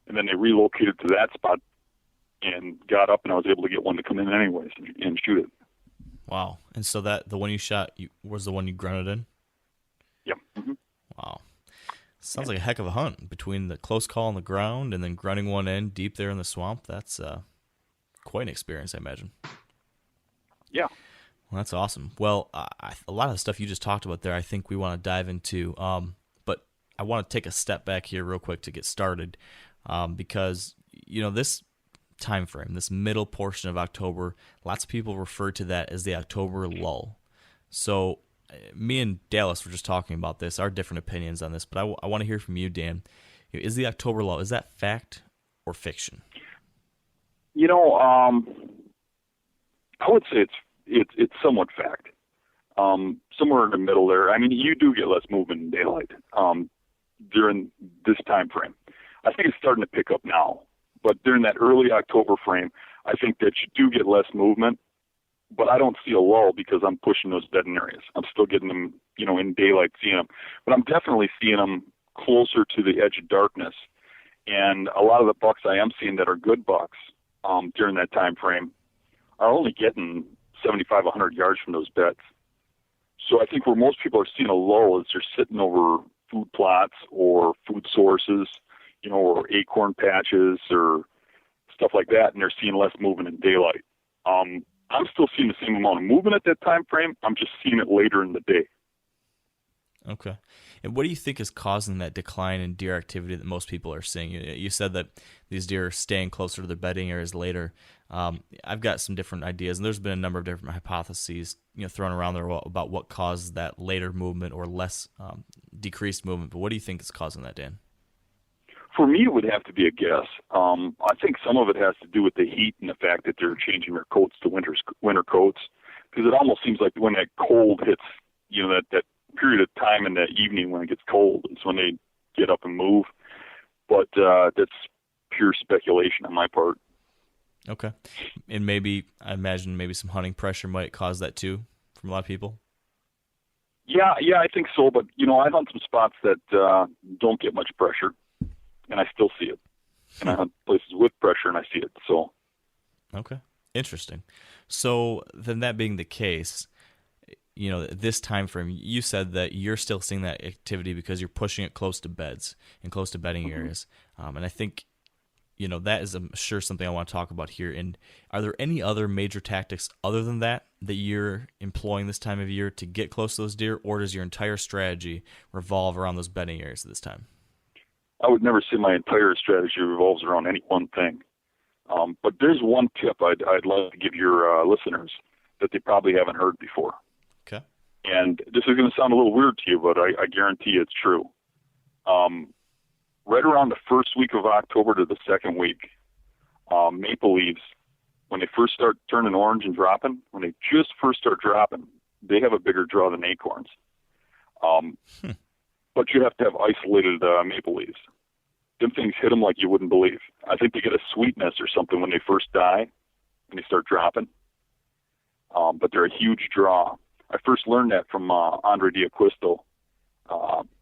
and then they relocated to that spot and got up, and I was able to get one to come in anyways and shoot it. Wow. And so that the one you shot was the one you grunted in? Yep. Mm-hmm. Wow. Sounds like a heck of a hunt between the close call on the ground and then grunting one in deep there in the swamp. That's quite an experience, I imagine. Yeah. Well, that's awesome. Well, a lot of the stuff you just talked about there, I think we want to dive into. But I want to take a step back here real quick to get started, because this time frame, this middle portion of October, lots of people refer to that as the October lull. So me and Dallas were just talking about this, our different opinions on this, but I want to hear from you, Dan. Is the October lull, is that fact or fiction? I would say it's somewhat fact. Somewhere in the middle there. I mean, you do get less movement in daylight during this time frame. I think it's starting to pick up now, but during that early October frame, I think that you do get less movement, but I don't see a lull because I'm pushing those bedding areas. I'm still getting them, in daylight, seeing them, but I'm definitely seeing them closer to the edge of darkness. And a lot of the bucks I am seeing that are good bucks during that time frame are only getting 75, 100 yards from those beds. So I think where most people are seeing a lull is they're sitting over food plots or food sources, or acorn patches or stuff like that, and they're seeing less movement in daylight. I'm still seeing the same amount of movement at that time frame. I'm just seeing it later in the day. Okay. And what do you think is causing that decline in deer activity that most people are seeing? You said that these deer are staying closer to their bedding areas later. I've got some different ideas, and there's been a number of different hypotheses thrown around there about what caused that later movement or less decreased movement. But what do you think is causing that, Dan? For me, it would have to be a guess. I think some of it has to do with the heat and the fact that they're changing their coats to winter coats, because it almost seems like when that cold hits, that period of time in the evening when it gets cold is when they get up and move. But that's pure speculation on my part. Okay. And I imagine maybe some hunting pressure might cause that too from a lot of people? Yeah, I think so. But, I hunt some spots that don't get much pressure, and I still see it. And I hunt places with pressure, and I see it. So. Okay. Interesting. So then that being the case, this time frame, you said that you're still seeing that activity because you're pushing it close to beds and close to bedding areas. And I think, that is, I'm sure, something I want to talk about here. And are there any other major tactics other than that you're employing this time of year to get close to those deer, or does your entire strategy revolve around those bedding areas at this time? I would never say my entire strategy revolves around any one thing. But there's one tip I'd love to give your listeners that they probably haven't heard before. Okay. And this is going to sound a little weird to you, but I guarantee it's true. Right around the first week of October to the second week, maple leaves, when they first start turning orange and dropping, when they just first start dropping, they have a bigger draw than acorns. But you have to have isolated maple leaves. Them things hit them like you wouldn't believe. I think they get a sweetness or something when they first die, when they start dropping. But they're a huge draw. I first learned that from Andre D'Acquisto.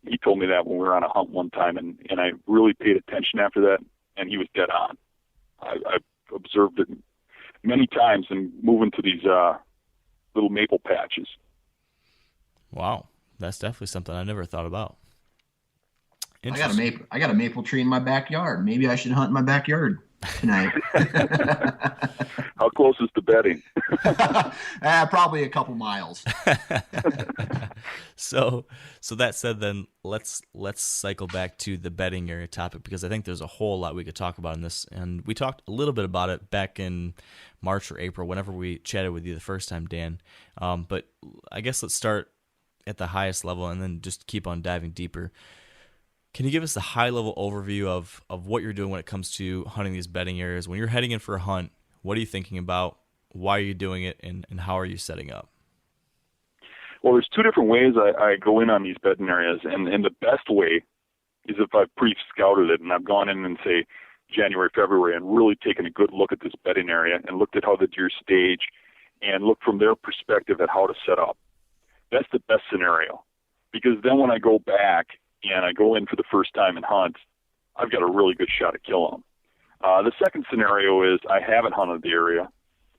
He told me that when we were on a hunt one time, and I really paid attention after that, and he was dead on. I've observed it many times in moving to these little maple patches. Wow. That's definitely something I never thought about. I got a maple tree in my backyard. Maybe I should hunt in my backyard. tonight. How close is the bedding? Probably a couple miles. So that said, then let's cycle back to the bedding area topic, because I think there's a whole lot we could talk about in this, and we talked a little bit about it back in March or April, whenever we chatted with you the first time, Dan. But I guess let's start at the highest level and then just keep on diving deeper. Can you give us a high-level overview of what you're doing when it comes to hunting these bedding areas? When you're heading in for a hunt, what are you thinking about? Why are you doing it? And how are you setting up? Well, there's two different ways I go in on these bedding areas, and the best way is if I've pre-scouted it and I've gone in and, say, January, February, and really taken a good look at this bedding area and looked at how the deer stage and looked from their perspective at how to set up. That's the best scenario, because then when I go back and I go in for the first time and hunt, I've got a really good shot at killing them. The second scenario is I haven't hunted the area,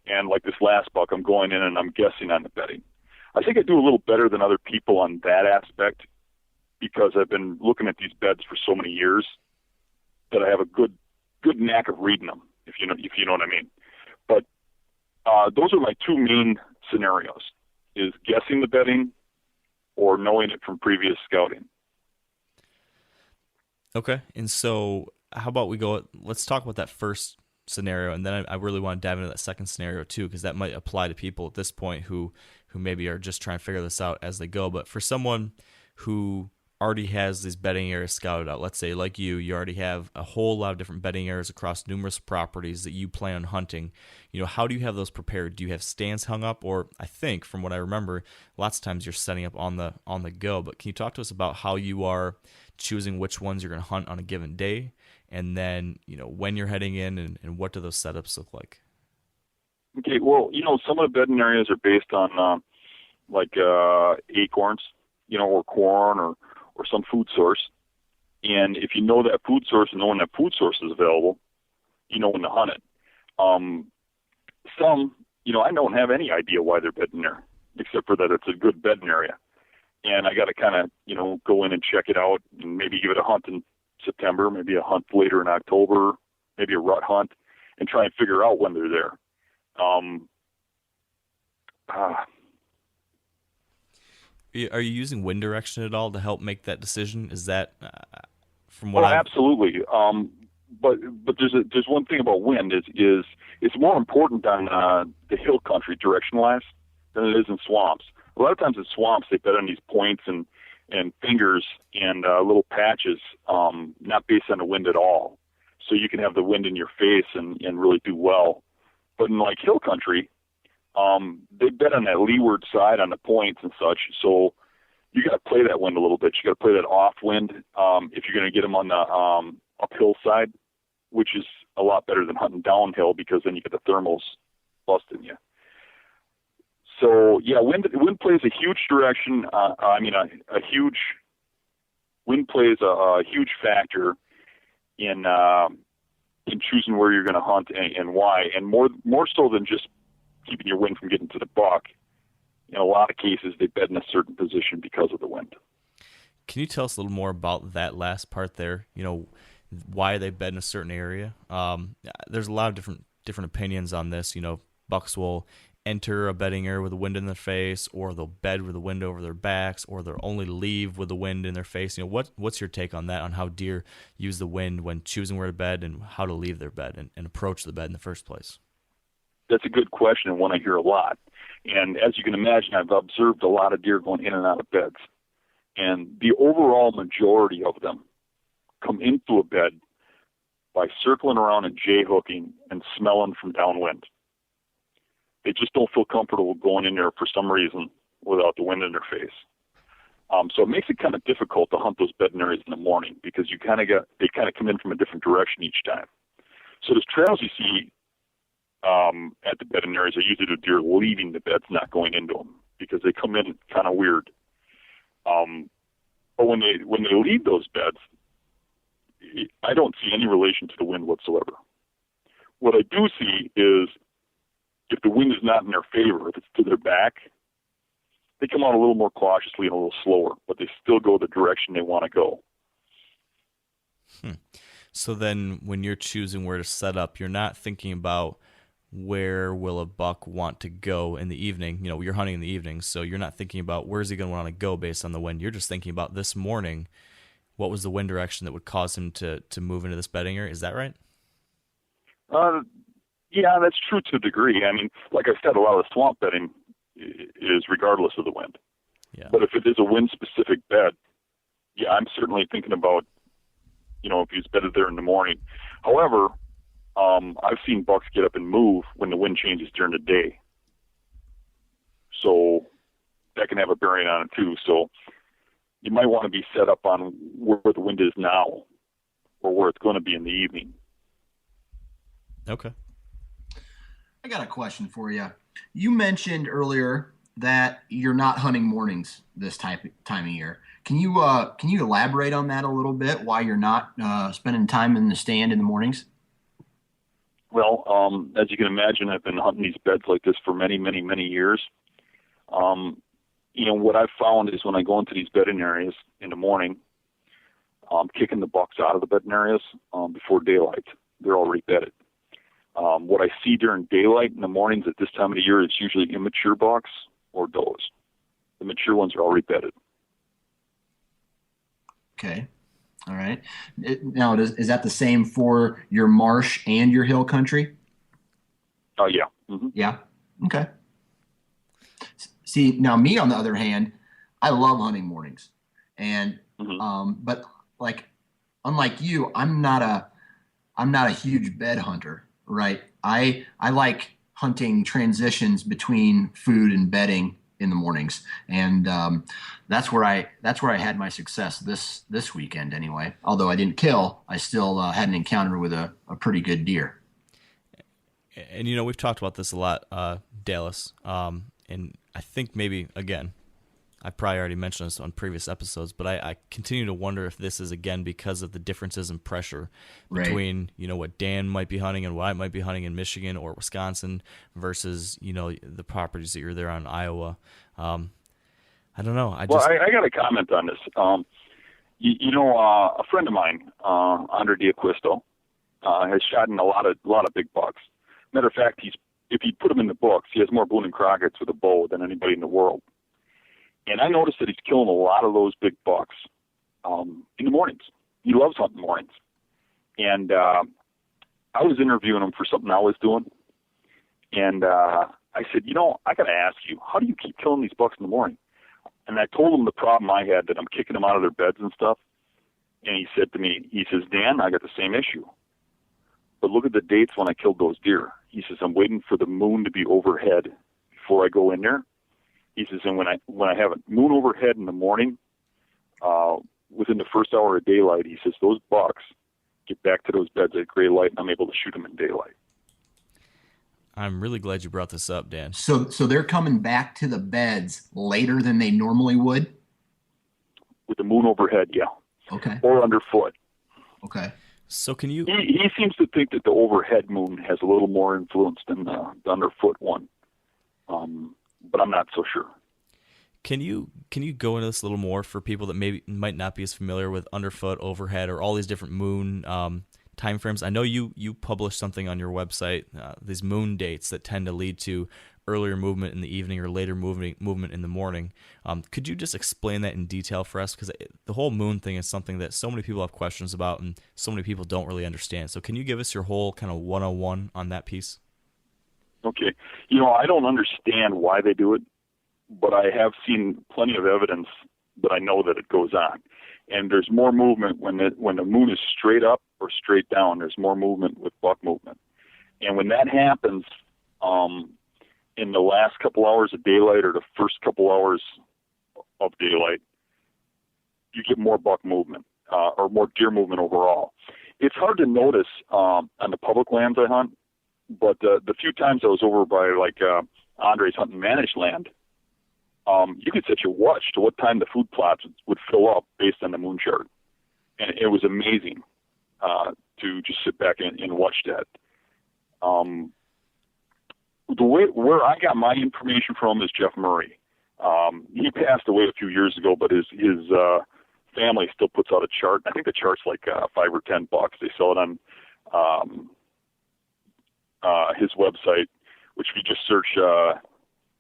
and like this last buck, I'm going in and I'm guessing on the bedding. I think I do a little better than other people on that aspect, because I've been looking at these beds for so many years that I have a good knack of reading them, if you know what I mean. But those are my two main scenarios, is guessing the bedding or knowing it from previous scouting. Okay, and so how about let's talk about that first scenario, and then I really want to dive into that second scenario too, because that might apply to people at this point who maybe are just trying to figure this out as they go. But for someone who already has these bedding areas scouted out, let's say like you already have a whole lot of different bedding areas across numerous properties that you plan on hunting, how do you have those prepared? Do you have stands hung up? Or I think from what I remember, lots of times you're setting up on the go. But can you talk to us about how you are choosing which ones you're going to hunt on a given day, and then when you're heading in, and what do those setups look like? Okay, well, some of the bedding areas are based on acorns, or corn or some food source. And if you know that food source and know when that food source is available, you know when to hunt it. Some, I don't have any idea why they're bedding there, except for that it's a good bedding area. And I got to kind of, go in and check it out and maybe give it a hunt in September, maybe a hunt later in October, maybe a rut hunt, and try and figure out when they're there. Are you using wind direction at all to help make that decision? Is that from what absolutely. But there's one thing about wind is it's more important on the hill country direction-wise than it is in swamps. A lot of times in swamps they bed on these points and fingers and little patches, not based on the wind at all. So you can have the wind in your face and really do well. But in like hill country, they bed on that leeward side on the points and such. So you got to play that wind a little bit. You got to play that off wind if you're going to get them on the uphill side, which is a lot better than hunting downhill, because then you get the thermals busting you. So yeah, wind plays a huge direction. Wind plays a huge factor in choosing where you're going to hunt and why, and more so than just keeping your wind from getting to the buck. In a lot of cases, they bed in a certain position because of the wind. Can you tell us a little more about that last part there? Why they bed in a certain area? There's a lot of different opinions on this. Bucks will enter a bedding area with the wind in their face, or they'll bed with the wind over their backs, or they'll only leave with the wind in their face. What's your take on that, on how deer use the wind when choosing where to bed and how to leave their bed and approach the bed in the first place? That's a good question, and one I hear a lot. And as you can imagine, I've observed a lot of deer going in and out of beds. And the overall majority of them come into a bed by circling around and J-hooking and smelling from downwind. They just don't feel comfortable going in there for some reason without the wind in their face. So it makes it kind of difficult to hunt those bedding areas in the morning, because they kind of come in from a different direction each time. So those trails you see at the bedding areas are usually the deer leaving the beds, not going into them, because they come in kind of weird. But when they leave those beds, I don't see any relation to the wind whatsoever. What I do see is, if the wind is not in their favor, if it's to their back, they come out a little more cautiously and a little slower, but they still go the direction they want to go. So then when you're choosing where to set up, you're not thinking about where will a buck want to go in the evening. You know, you're hunting in the evening, so you're not thinking about where's he going to want to go based on the wind. You're just thinking about this morning, what was the wind direction that would cause him to move into this bedding area. Is that right? Yeah, that's true to a degree. I mean, like I said, a lot of the swamp bedding is regardless of the wind. Yeah. But if it is a wind-specific bed, yeah, I'm certainly thinking about, if he's bedded there in the morning. However, I've seen bucks get up and move when the wind changes during the day. So that can have a bearing on it too. So you might want to be set up on where the wind is now or where it's going to be in the evening. Okay. I got a question for you. You mentioned earlier that you're not hunting mornings this time of year. Can you elaborate on that a little bit? Why you're not spending time in the stand in the mornings? Well, as you can imagine, I've been hunting these beds like this for many, many, many years. What I've found is when I go into these bedding areas in the morning, kicking the bucks out of the bedding areas before daylight. They're already bedded. What I see during daylight in the mornings at this time of the year is usually immature bucks or does. The mature ones are already bedded. Okay. All right. Now, is that the same for your marsh and your hill country? Oh, yeah. Mm-hmm. Yeah. Okay. See, now me, on the other hand, I love hunting mornings. And, but like, unlike you, I'm not a huge bed hunter, right? I like hunting transitions between food and bedding in the mornings. And that's where I had my success this weekend anyway. Although I didn't kill, I still had an encounter with a pretty good deer. And we've talked about this a lot, Dallas. And I think maybe, again, I probably already mentioned this on previous episodes, but I continue to wonder if this is, again, because of the differences in pressure between, what Dan might be hunting and what I might be hunting in Michigan or Wisconsin versus, the properties that you're there on Iowa. I don't know. I got to comment on this. A friend of mine, Andre D'Acquisto, has shot in a lot of big bucks. Matter of fact, if you put him in the books, he has more Boone and Crockett's with a bow than anybody in the world. And I noticed that he's killing a lot of those big bucks in the mornings. He loves hunting mornings. And I was interviewing him for something I was doing. And I said, I got to ask you, how do you keep killing these bucks in the morning? And I told him the problem I had, that I'm kicking them out of their beds and stuff. And he said to me, Dan, I got the same issue. But look at the dates when I killed those deer. He says, I'm waiting for the moon to be overhead before I go in there. He says, and when I have a moon overhead in the morning, within the first hour of daylight, he says, those bucks get back to those beds at gray light, and I'm able to shoot them in daylight. I'm really glad you brought this up, Dan. So they're coming back to the beds later than they normally would? With the moon overhead, yeah. Okay. Or underfoot. Okay. So can you... He seems to think that the overhead moon has a little more influence than the underfoot one. But I'm not so sure. Can you go into this a little more for people that might not be as familiar with underfoot, overhead, or all these different moon time frames? I know you published something on your website, these moon dates that tend to lead to earlier movement in the evening or later movement in the morning. Could you just explain that in detail for us? Because the whole moon thing is something that so many people have questions about and so many people don't really understand. So can you give us your whole kind of 101 on that piece? Okay. I don't understand why they do it, but I have seen plenty of evidence that I know that it goes on. And there's more movement when the moon is straight up or straight down. There's more movement with buck movement. And when that happens, in the last couple hours of daylight or the first couple hours of daylight, you get more buck movement or more deer movement overall. It's hard to notice on the public lands I hunt, but the few times I was over by Andre's hunting managed land, you could set your watch to what time the food plots would fill up based on the moon chart. And it was amazing to just sit back and watch that. Where I got my information from is Jeff Murray. He passed away a few years ago, but his family still puts out a chart. I think the chart's like $5 or $10. They sell it on his website, which if you just search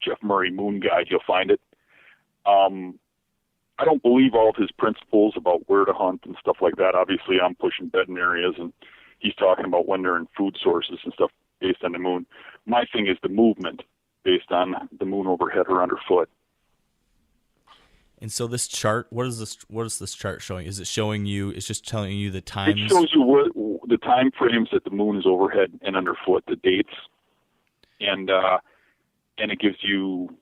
Jeff Murray Moon Guide, you'll find it. I don't believe all of his principles about where to hunt and stuff like that. Obviously, I'm pushing bedding areas, and he's talking about when they're in food sources and stuff based on the moon. My thing is the movement based on the moon overhead or underfoot. And so this chart, what is this chart showing? Is it showing you? It's just telling you the times. It shows you the time frames that the moon is overhead and underfoot, the dates, and it gives you.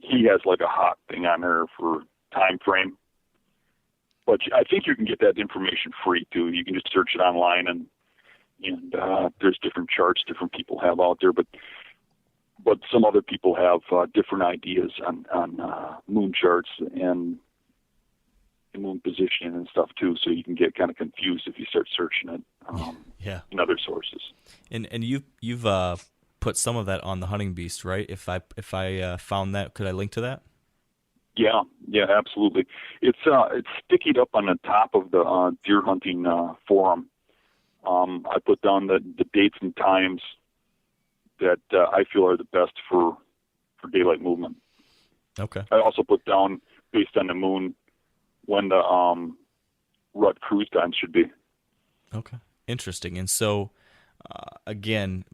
He has like a hot thing on there for time frame, but I think you can get that information free too. You can just search it online, and there's different charts different people have out there, but some other people have different ideas on moon charts and moon position and stuff too. So you can get kind of confused if you start searching it in other sources. And you've put some of that on the Hunting Beast, right? If I found that, could I link to that? Yeah, absolutely. It's stickied up on the top of the deer hunting forum. I put down the dates and times that I feel are the best for daylight movement. Okay. I also put down, based on the moon, when the rut cruise time should be. Okay, interesting. And so, again,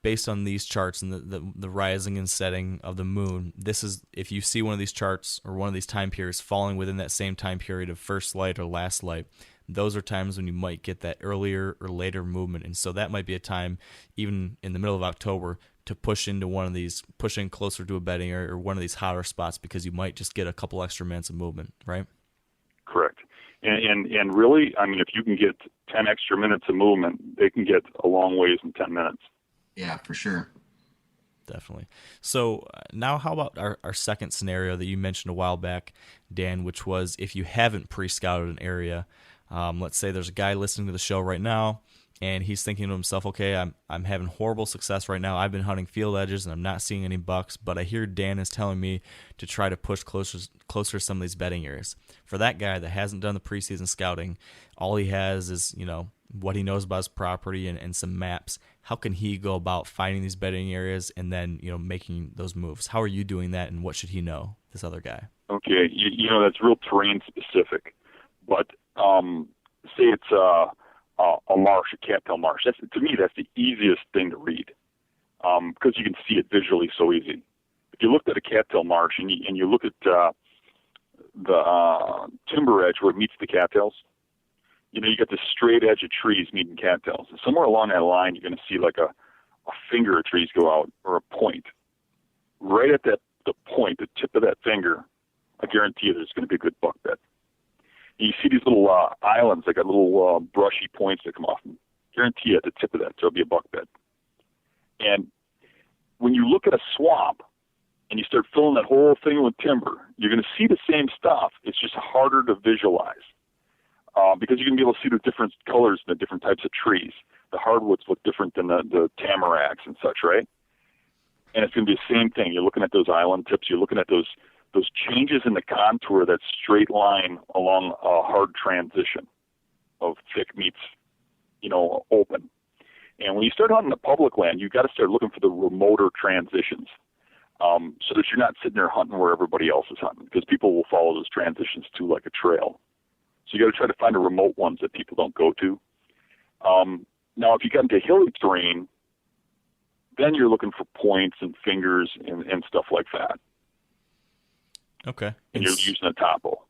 based on these charts and the rising and setting of the moon, this is, if you see one of these charts or one of these time periods falling within that same time period of first light or last light, those are times when you might get that earlier or later movement. And so that might be a time, even in the middle of October, to push into one of these, push in closer to a bedding area or one of these hotter spots, because you might just get a couple extra minutes of movement, right? Correct. And really, I mean, if you can get 10 extra minutes of movement, they can get a long ways in 10 minutes. Yeah, for sure. Definitely. So now how about our second scenario that you mentioned a while back, Dan, which was if you haven't pre-scouted an area. Let's say there's a guy listening to the show right now, and he's thinking to himself, okay, I'm having horrible success right now. I've been hunting field edges, and I'm not seeing any bucks, but I hear Dan is telling me to try to push closer to some of these bedding areas. For that guy that hasn't done the preseason scouting, all he has is, what he knows about his property and some maps. How can he go about finding these bedding areas and then, making those moves? How are you doing that, and what should he know, this other guy? Okay, that's real terrain specific, but say it's a marsh, a cattail marsh. To me, that's the easiest thing to read because you can see it visually so easy. If you looked at a cattail marsh and you look at the timber edge where it meets the cattails, you got this straight edge of trees meeting cattails. And somewhere along that line, you're going to see like a finger of trees go out, or a point. Right at the point, the tip of that finger, I guarantee you there's going to be a good buck bed. You see these little islands, like little brushy points that come off. And guarantee you at the tip of that, there'll be a buck bed. And when you look at a swamp and you start filling that whole thing with timber, you're going to see the same stuff. It's just harder to visualize because you're going to be able to see the different colors and the different types of trees. The hardwoods look different than the tamaracks and such, right? And it's going to be the same thing. You're looking at those island tips. You're looking at those changes in the contour, that straight line along a hard transition of thick meets, open. And when you start hunting the public land, you've got to start looking for the remoter transitions so that you're not sitting there hunting where everybody else is hunting, because people will follow those transitions too, like a trail. So you got to try to find the remote ones that people don't go to. Now, if you get into hilly terrain, then you're looking for points and fingers and stuff like that. Okay. And you're using a topo.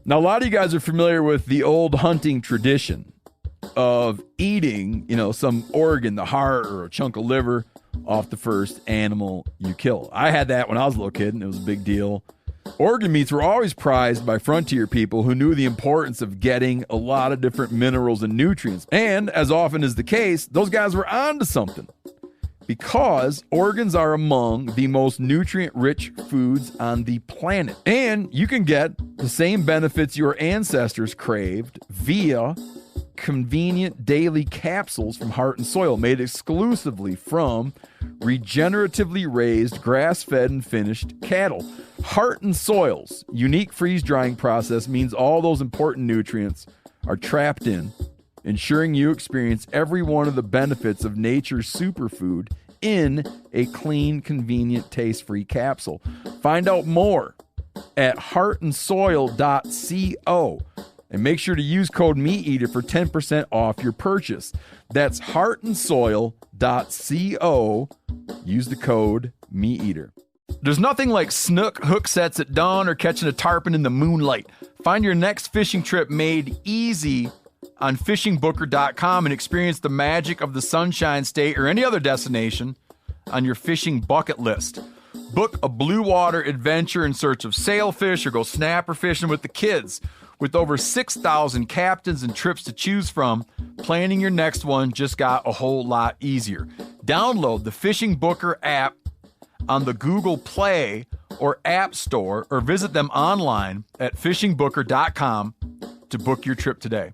Now, a lot of you guys are familiar with the old hunting tradition of eating, some organ, the heart or a chunk of liver off the first animal you kill. I had that when I was a little kid, and it was a big deal. Organ meats were always prized by frontier people who knew the importance of getting a lot of different minerals and nutrients. And as often is the case, those guys were onto something, because organs are among the most nutrient-rich foods on the planet. And you can get the same benefits your ancestors craved via convenient daily capsules from Heart and Soil made exclusively from regeneratively raised, grass-fed, and finished cattle. Heart and Soil's unique freeze-drying process means all those important nutrients are trapped in, ensuring you experience every one of the benefits of nature's superfood in a clean, convenient, taste-free capsule. Find out more at heartandsoil.co and make sure to use code MeatEater for 10% off your purchase. That's heartandsoil.co. Use the code MeatEater. There's nothing like snook hook sets at dawn or catching a tarpon in the moonlight. Find your next fishing trip made easy on fishingbooker.com and experience the magic of the Sunshine State or any other destination on your fishing bucket list. Book a blue water adventure in search of sailfish or go snapper fishing with the kids. With over 6,000 captains and trips to choose from, planning your next one just got a whole lot easier. Download the Fishing Booker app on the Google Play or App Store or visit them online at fishingbooker.com to book your trip today.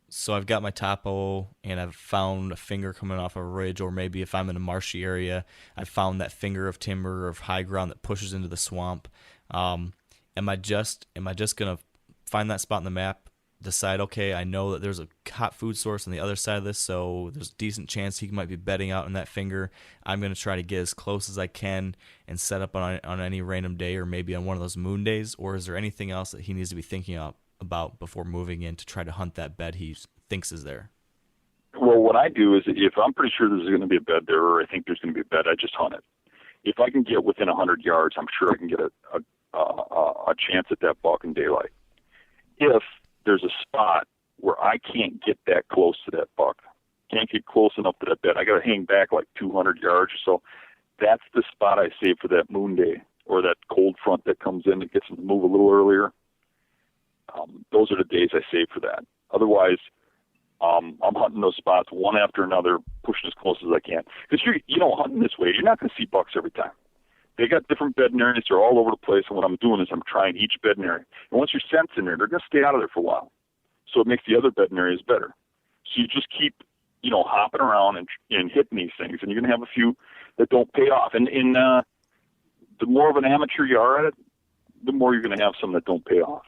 So I've got my topo, and I've found a finger coming off a ridge, or maybe if I'm in a marshy area, I found that finger of timber or of high ground that pushes into the swamp. Am I just gonna find that spot on the map, decide, okay, I know that there's a hot food source on the other side of this, so there's a decent chance he might be bedding out in that finger. I'm gonna try to get as close as I can and set up on any random day, or maybe on one of those moon days? Or is there anything else that he needs to be thinking about before moving in to try to hunt that bed he thinks is there? Well, what I do is if I'm pretty sure there's going to be a bed there, or I think there's going to be a bed, I just hunt it. If I can get within 100 yards, I'm sure I can get a chance at that buck in daylight. If there's a spot where I can't get that close to that buck, can't get close enough to that bed, I got to hang back like 200 yards or so, that's the spot I save for that moon day or that cold front that comes in that gets them to move a little earlier. Those are the days I save for that. Otherwise, I'm hunting those spots one after another, pushing as close as I can. Because hunting this way, you're not going to see bucks every time. They got different bedding areas. They're all over the place. And what I'm doing is I'm trying each bedding area. And once your scent's in there, they're going to stay out of there for a while. So it makes the other bedding areas better. So you just keep, hopping around and hitting these things. And you're going to have a few that don't pay off. And the more of an amateur you are at it, the more you're going to have some that don't pay off.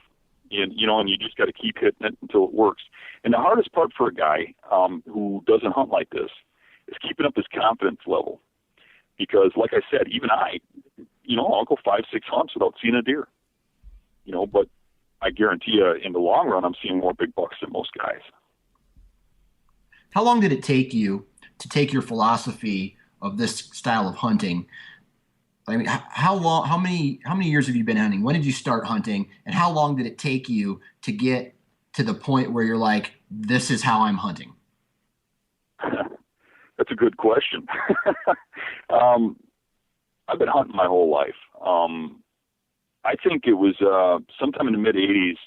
And you just got to keep hitting it until it works. And the hardest part for a guy who doesn't hunt like this is keeping up his confidence level. Because, like I said, even I'll go 5-6 hunts without seeing a deer. But I guarantee you, in the long run, I'm seeing more big bucks than most guys. How long did it take you to take your philosophy of this style of hunting? I mean, how many years have you been hunting? When did you start hunting? And how long did it take you to get to the point where you're like, this is how I'm hunting? That's a good question. I've been hunting my whole life. I think it was sometime in the mid-'80s.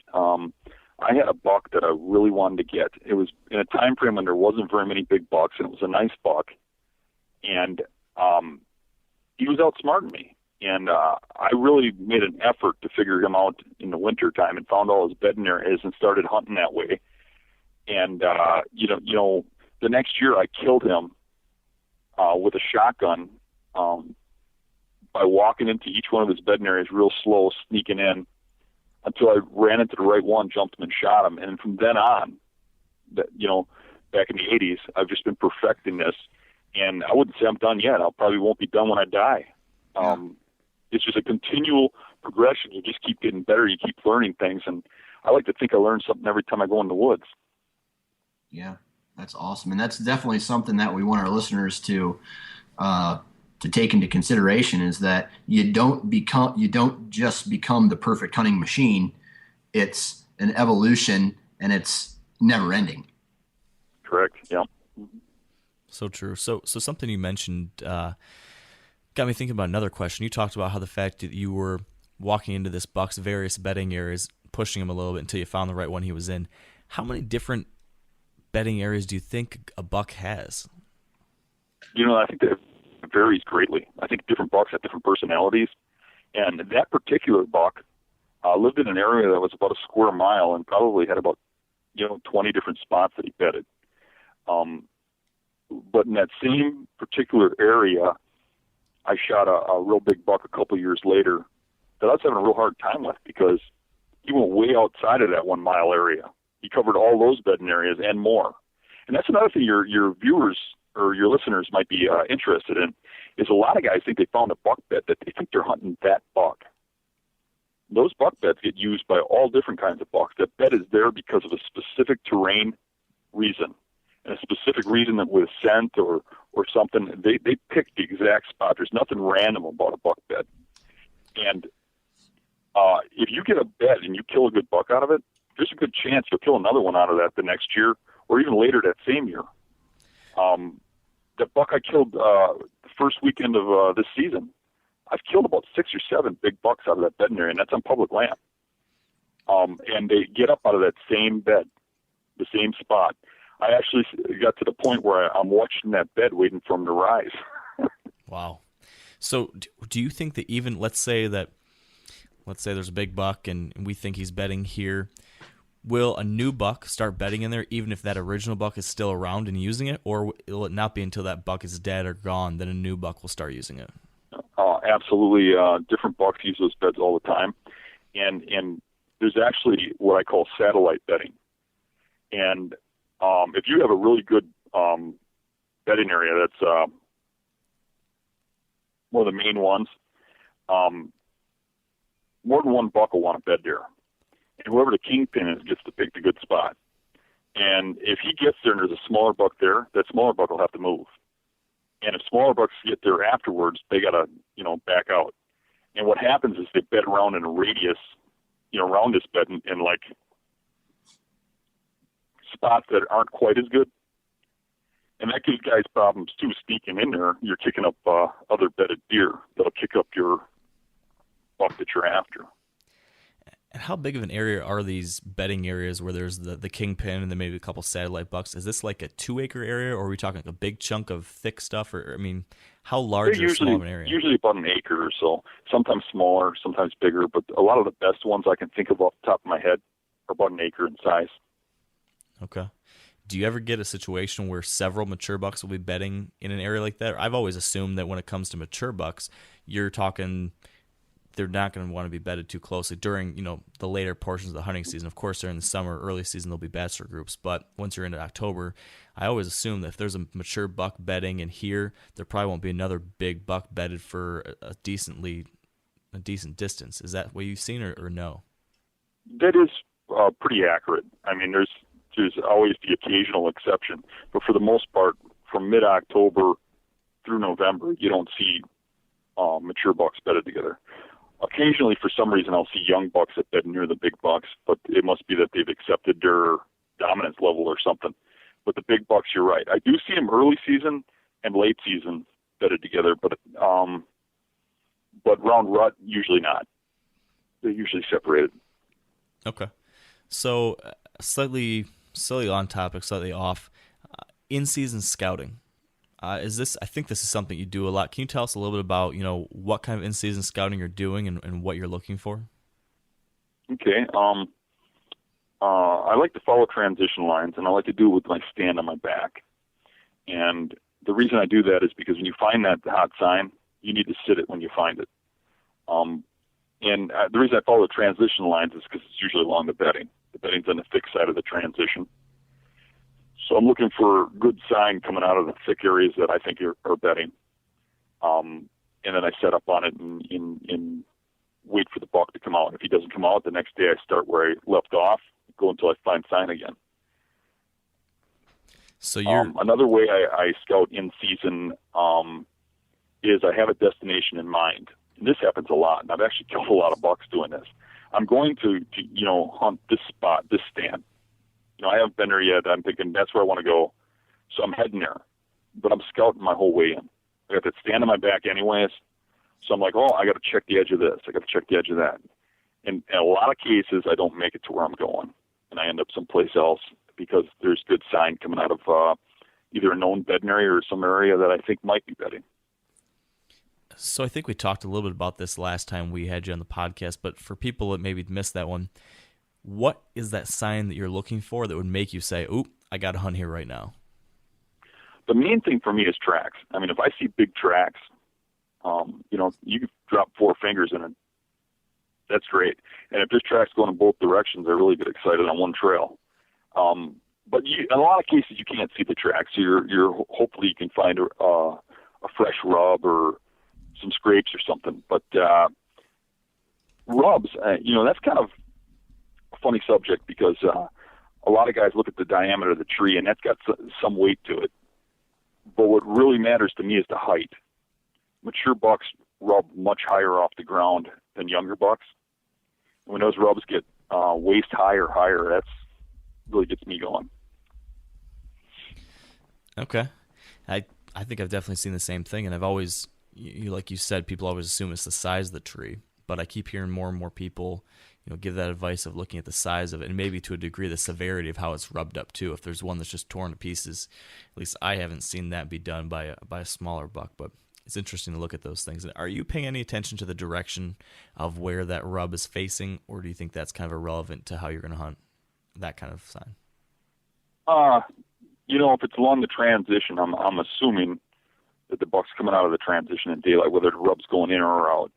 I had a buck that I really wanted to get. It was in a time frame when there wasn't very many big bucks, and it was a nice buck. And he was outsmarting me. And I really made an effort to figure him out in the winter time and found all his bedding areas and started hunting that way. And, the next year I killed him with a shotgun by walking into each one of his bedding areas real slow, sneaking in until I ran into the right one, jumped him, and shot him. And from then on, back in the 80s, I've just been perfecting this. And I wouldn't say I'm done yet. I probably won't be done when I die. It's just a continual progression. You just keep getting better. You keep learning things. And I like to think I learn something every time I go in the woods. Yeah, that's awesome. And that's definitely something that we want our listeners to take into consideration, is that you don't just become the perfect hunting machine. It's an evolution, and it's never ending. Correct. Yeah. So true. So something you mentioned got me thinking about another question. You talked about how the fact that you were walking into this buck's various bedding areas, pushing him a little bit until you found the right one he was in. How many different bedding areas do you think a buck has? I think that it varies greatly. I think different bucks have different personalities. And that particular buck lived in an area that was about a square mile and probably had about 20 different spots that he bedded. But in that same particular area, I shot a real big buck a couple of years later that I was having a real hard time with because he went way outside of that 1 mile area. He covered all those bedding areas and more. And that's another thing your viewers or your listeners might be interested in, is a lot of guys think they found a buck bed that they think they're hunting that buck. Those buck beds get used by all different kinds of bucks. That bed is there because of a specific terrain reason, and a specific reason that with scent or something. They pick the exact spot. There's nothing random about a buck bed. And if you get a bed and you kill a good buck out of it, there's a good chance you'll kill another one out of that the next year or even later that same year. The buck I killed the first weekend of this season, I've killed about 6 or 7 big bucks out of that bedding area, and that's on public land. And they get up out of that same bed, the same spot. I actually got to the point where I'm watching that bed waiting for him to rise. Wow. So do you think that even, let's say there's a big buck and we think he's bedding here, will a new buck start bedding in there even if that original buck is still around and using it, or will it not be until that buck is dead or gone that a new buck will start using it? Absolutely. Different bucks use those beds all the time. And there's actually what I call satellite bedding. And if you have a really good bedding area that's one of the main ones, more than one buck will want to bed there. And whoever the kingpin is gets to pick the good spot. And if he gets there and there's a smaller buck there, that smaller buck will have to move. And if smaller bucks get there afterwards, they got to, back out. And what happens is they bed around in a radius, around this bed in like spots that aren't quite as good. And that gives guys problems too. Sneaking in there, you're kicking up other bedded deer that'll kick up your buck that you're after. And how big of an area are these bedding areas where there's the kingpin and then maybe a couple satellite bucks? Is this like a 2-acre area, or are we talking like a big chunk of thick stuff? Or how large or small of an area? Usually about an acre or so. Sometimes smaller, sometimes bigger. But a lot of the best ones I can think of off the top of my head are about an acre in size. Okay. Do you ever get a situation where several mature bucks will be bedding in an area like that? I've always assumed that when it comes to mature bucks, you're talking they're not going to want to be bedded too closely during, the later portions of the hunting season. Of course, during the summer, early season, there'll be bachelor groups. But once you're into October, I always assume that if there's a mature buck bedding in here, there probably won't be another big buck bedded for a decent distance. Is that what you've seen or no? That is pretty accurate. I mean, there's always the occasional exception. But for the most part, from mid-October through November, you don't see mature bucks bedded together. Occasionally, for some reason, I'll see young bucks that bed near the big bucks, but it must be that they've accepted their dominance level or something. But the big bucks, you're right. I do see them early season and late season bedded together, but round rut, usually not. They're usually separated. Okay. So slightly on topic, slightly off. In-season scouting. I think this is something you do a lot. Can you tell us a little bit about, what kind of in-season scouting you're doing and what you're looking for? Okay. I like to follow transition lines, and I like to do it with my stand on my back. And the reason I do that is because when you find that hot sign, you need to sit it when you find it. And the reason I follow the transition lines is because it's usually along the bedding. The bedding's on the thick side of the transition. So I'm looking for good sign coming out of the thick areas that I think are bedding. And then I set up on it and wait for the buck to come out. If he doesn't come out, the next day I start where I left off, go until I find sign again. So you're another way I scout in season is I have a destination in mind. And this happens a lot, and I've actually killed a lot of bucks doing this. I'm going to hunt this spot, this stand. I haven't been there yet. I'm thinking that's where I want to go. So I'm heading there. But I'm scouting my whole way in. I got that stand on my back anyways. So I'm like, I got to check the edge of this. I got to check the edge of that. And in a lot of cases, I don't make it to where I'm going. And I end up someplace else because there's good sign coming out of either a known bedding area or some area that I think might be bedding. So I think we talked a little bit about this last time we had you on the podcast, but for people that maybe missed that one, what is that sign that you're looking for that would make you say, "Oop, I got to hunt here right now"? The main thing for me is tracks. I mean, if I see big tracks, you can drop 4 fingers in it. That's great. And if there's tracks going in both directions, I really get excited on one trail. But in a lot of cases, you can't see the tracks. So you're hopefully you can find a fresh rub or some scrapes or something. But rubs, that's kind of a funny subject because a lot of guys look at the diameter of the tree, and that's got some weight to it. But what really matters to me is the height. Mature bucks rub much higher off the ground than younger bucks. And when those rubs get waist high or higher, that's really gets me going. Okay. I think I've definitely seen the same thing, and I've always, like you said, people always assume it's the size of the tree. But I keep hearing more and more people give that advice of looking at the size of it and maybe to a degree the severity of how it's rubbed up too. If there's one that's just torn to pieces, at least I haven't seen that be done by a smaller buck. But it's interesting to look at those things. Are you paying any attention to the direction of where that rub is facing, or do you think that's kind of irrelevant to how you're going to hunt that kind of sign? If it's along the transition, I'm assuming that the buck's coming out of the transition in daylight, whether the rub's going in or out.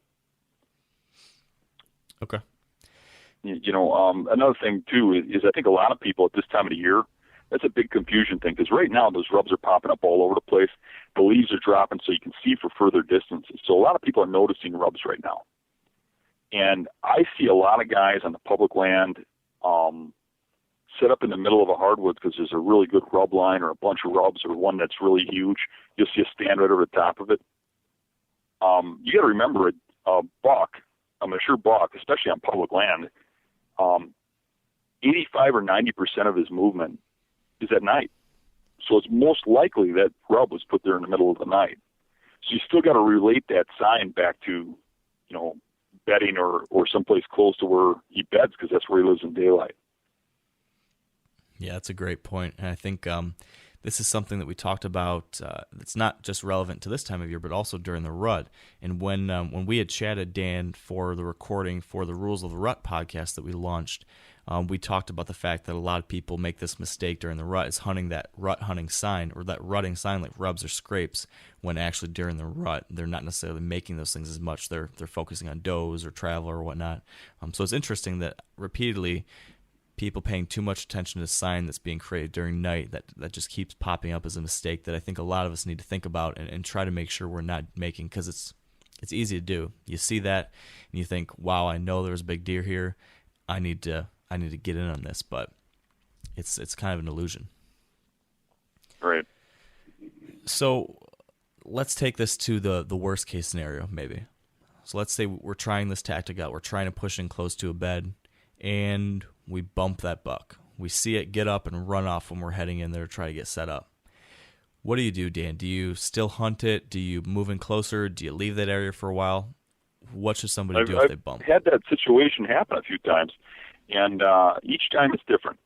Okay. Another thing too is I think a lot of people at this time of the year, that's a big confusion thing because right now those rubs are popping up all over the place. The leaves are dropping so you can see for further distances. So a lot of people are noticing rubs right now. And I see a lot of guys on the public land set up in the middle of a hardwood because there's a really good rub line or a bunch of rubs or one that's really huge. You'll see a stand right over the top of it. You got to remember a mature buck, especially on public land, 85 or 90% of his movement is at night. So it's most likely that rub was put there in the middle of the night. So you still got to relate that sign back to, bedding or someplace close to where he beds because that's where he lives in daylight. Yeah, that's a great point. And I think this is something that we talked about that's not just relevant to this time of year, but also during the rut. And when we had chatted, Dan, for the recording for the Rules of the Rut podcast that we launched, we talked about the fact that a lot of people make this mistake during the rut is hunting that rut hunting sign or that rutting sign like rubs or scrapes, when actually during the rut they're not necessarily making those things as much. They're focusing on does or travel or whatnot. So it's interesting that repeatedly people paying too much attention to the sign that's being created during night that just keeps popping up as a mistake that I think a lot of us need to think about and try to make sure we're not making, because it's easy to do. You see that and you think, wow, I know there's a big deer here. I need to get in on this, but it's kind of an illusion. Right. So let's take this to the worst case scenario, maybe. So let's say we're trying this tactic out. We're trying to push in close to a bed, and we bump that buck. We see it get up and run off when we're heading in there to try to get set up. What do you do, Dan? Do you still hunt it? Do you move in closer? Do you leave that area for a while? What should somebody do if they bump? I've had that situation happen a few times, and each time it's different.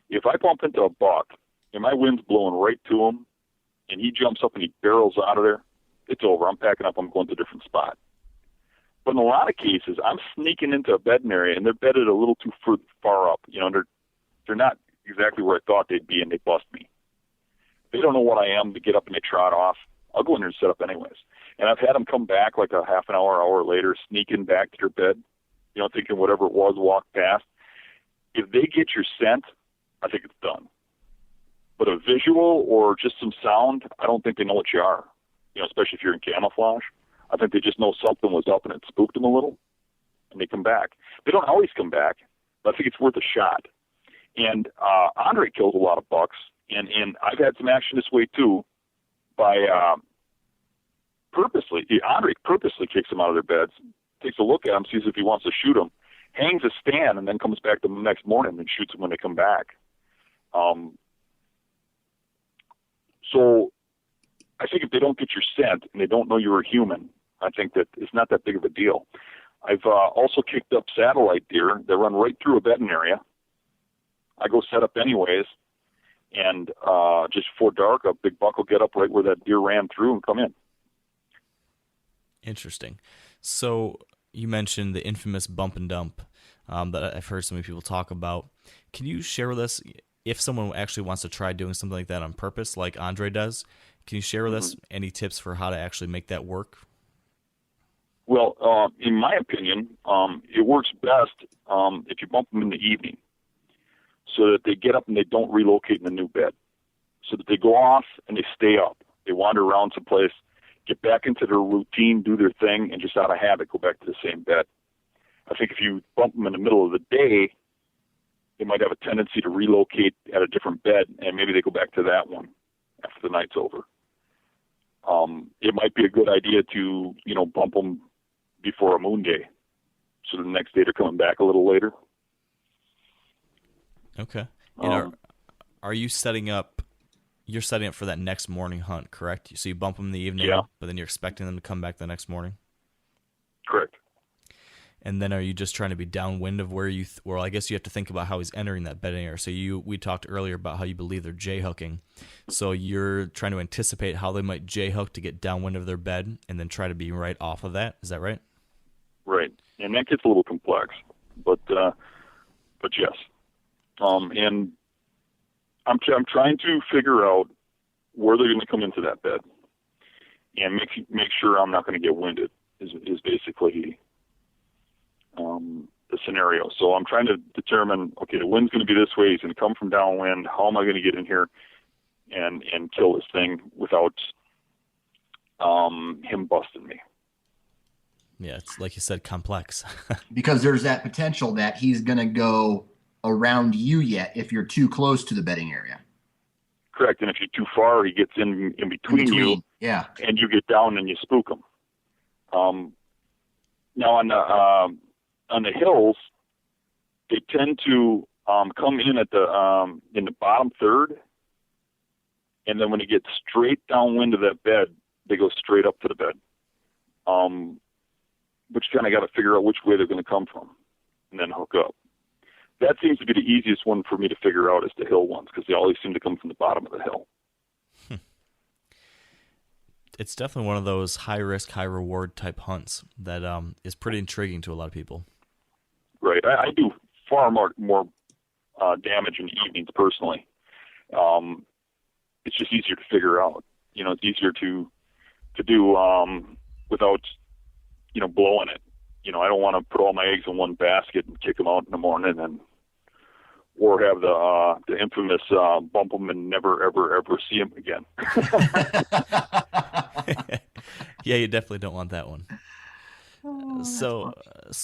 If I bump into a buck and my wind's blowing right to him, and he jumps up and he barrels out of there, it's over. I'm packing up. I'm going to a different spot. But in a lot of cases, I'm sneaking into a bedding area, and they're bedded a little too far up. They're not exactly where I thought they'd be, and they bust me. They don't know what I am. They get up and they trot off. I'll go in there and set up anyways. And I've had them come back like a half an hour later, sneaking back to their bed, thinking whatever it was, walk past. If they get your scent, I think it's done. But a visual or just some sound, I don't think they know what you are, especially if you're in camouflage. I think they just know something was up and it spooked them a little, and they come back. They don't always come back, but I think it's worth a shot. And Andre kills a lot of bucks, and I've had some action this way too by Andre purposely kicks them out of their beds, takes a look at them, sees if he wants to shoot them, hangs a stand, and then comes back the next morning and shoots them when they come back. So I think if they don't get your scent and they don't know you're a human, I think that it's not that big of a deal. I've also kicked up satellite deer that run right through a bedding area. I go set up anyways, and just before dark, a big buck will get up right where that deer ran through and come in. Interesting. So you mentioned the infamous bump and dump that I've heard so many people talk about. Can you share with us, if someone actually wants to try doing something like that on purpose, like Andre does, can you share with us any tips for how to actually make that work? Well, in my opinion, it works best if you bump them in the evening so that they get up and they don't relocate in the new bed, so that they go off and they stay up. They wander around someplace, get back into their routine, do their thing, and just out of habit go back to the same bed. I think if you bump them in the middle of the day, they might have a tendency to relocate at a different bed, and maybe they go back to that one after the night's over. It might be a good idea to, bump them before a moon day, so the next day they're coming back a little later. Okay. And are you setting up? You're setting up for that next morning hunt, correct? So you bump them in the evening, but then you're expecting them to come back the next morning. Correct. And then are you just trying to be downwind of where you? Well, I guess you have to think about how he's entering that bedding area. So we talked earlier about how you believe they're J-hooking. So you're trying to anticipate how they might J-hook to get downwind of their bed, and then try to be right off of that. Is that right? Right, and that gets a little complex, but yes. And I'm trying to figure out where they're going to come into that bed, and make sure I'm not going to get winded. Is basically the scenario. So I'm trying to determine, okay, the wind's going to be this way. He's going to come from downwind. How am I going to get in here and kill this thing without him busting me? Yeah, it's like you said, complex. Because there's that potential that he's going to go around you yet if you're too close to the bedding area. Correct. And if you're too far, he gets in between you. Yeah. And you get down and you spook him. Now on the hills, they tend to come in at in the bottom third, and then when you get straight downwind of that bed, they go straight up to the bed. But you kind of got to figure out which way they're going to come from, and then hook up. That seems to be the easiest one for me to figure out is the hill ones, because they always seem to come from the bottom of the hill. It's definitely one of those high risk, high reward type hunts that is pretty intriguing to a lot of people. Right. I do far more damage in the evenings personally. It's just easier to figure out. It's easier to do without blowing it. I don't want to put all my eggs in one basket and kick them out in the morning, or have the infamous bump them and never ever ever see them again. Yeah, you definitely don't want that one. So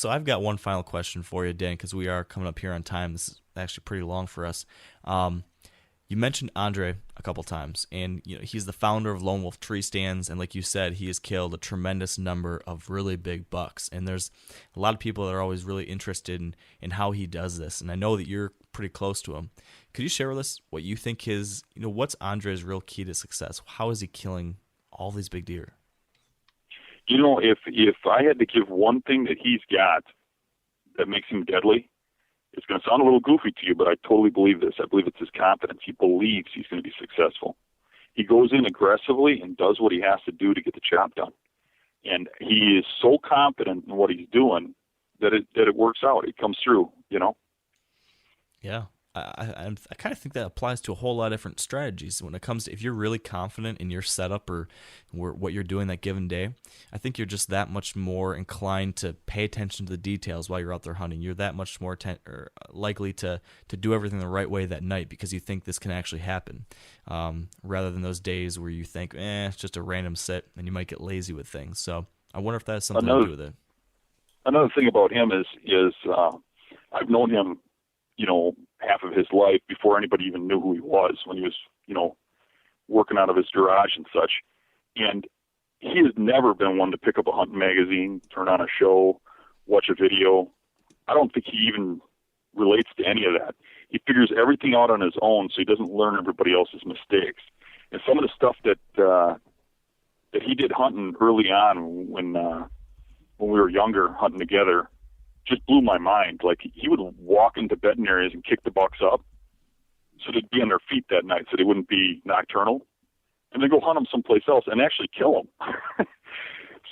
I've got one final question for you, Dan, because we are coming up here on time. This is actually pretty long for us. You mentioned Andre a couple times, and he's the founder of Lone Wolf Tree Stands, and like you said, he has killed a tremendous number of really big bucks. And there's a lot of people that are always really interested in how he does this, and I know that you're pretty close to him. Could you share with us what you think what's Andre's real key to success? How is he killing all these big deer? If I had to give one thing that he's got that makes him deadly, it's going to sound a little goofy to you, but I totally believe this. I believe it's his confidence. He believes he's going to be successful. He goes in aggressively and does what he has to do to get the job done. And he is so confident in what he's doing that it works out. It comes through, Yeah. I kind of think that applies to a whole lot of different strategies when it comes to if you're really confident in your setup or what you're doing that given day. I think you're just that much more inclined to pay attention to the details while you're out there hunting. You're that much more likely to do everything the right way that night because you think this can actually happen, rather than those days where you think, it's just a random sit, and you might get lazy with things. So I wonder if that has something to do with it. Another thing about him is I've known him, half of his life before anybody even knew who he was, when he was, working out of his garage and such. And he has never been one to pick up a hunting magazine, turn on a show, watch a video. I don't think he even relates to any of that. He figures everything out on his own, so he doesn't learn everybody else's mistakes. And some of the stuff that he did hunting early on when we were younger, hunting together, just blew my mind. Like, he would walk into bedding areas and kick the bucks up so they'd be on their feet that night so they wouldn't be nocturnal, and then go hunt them someplace else and actually kill them.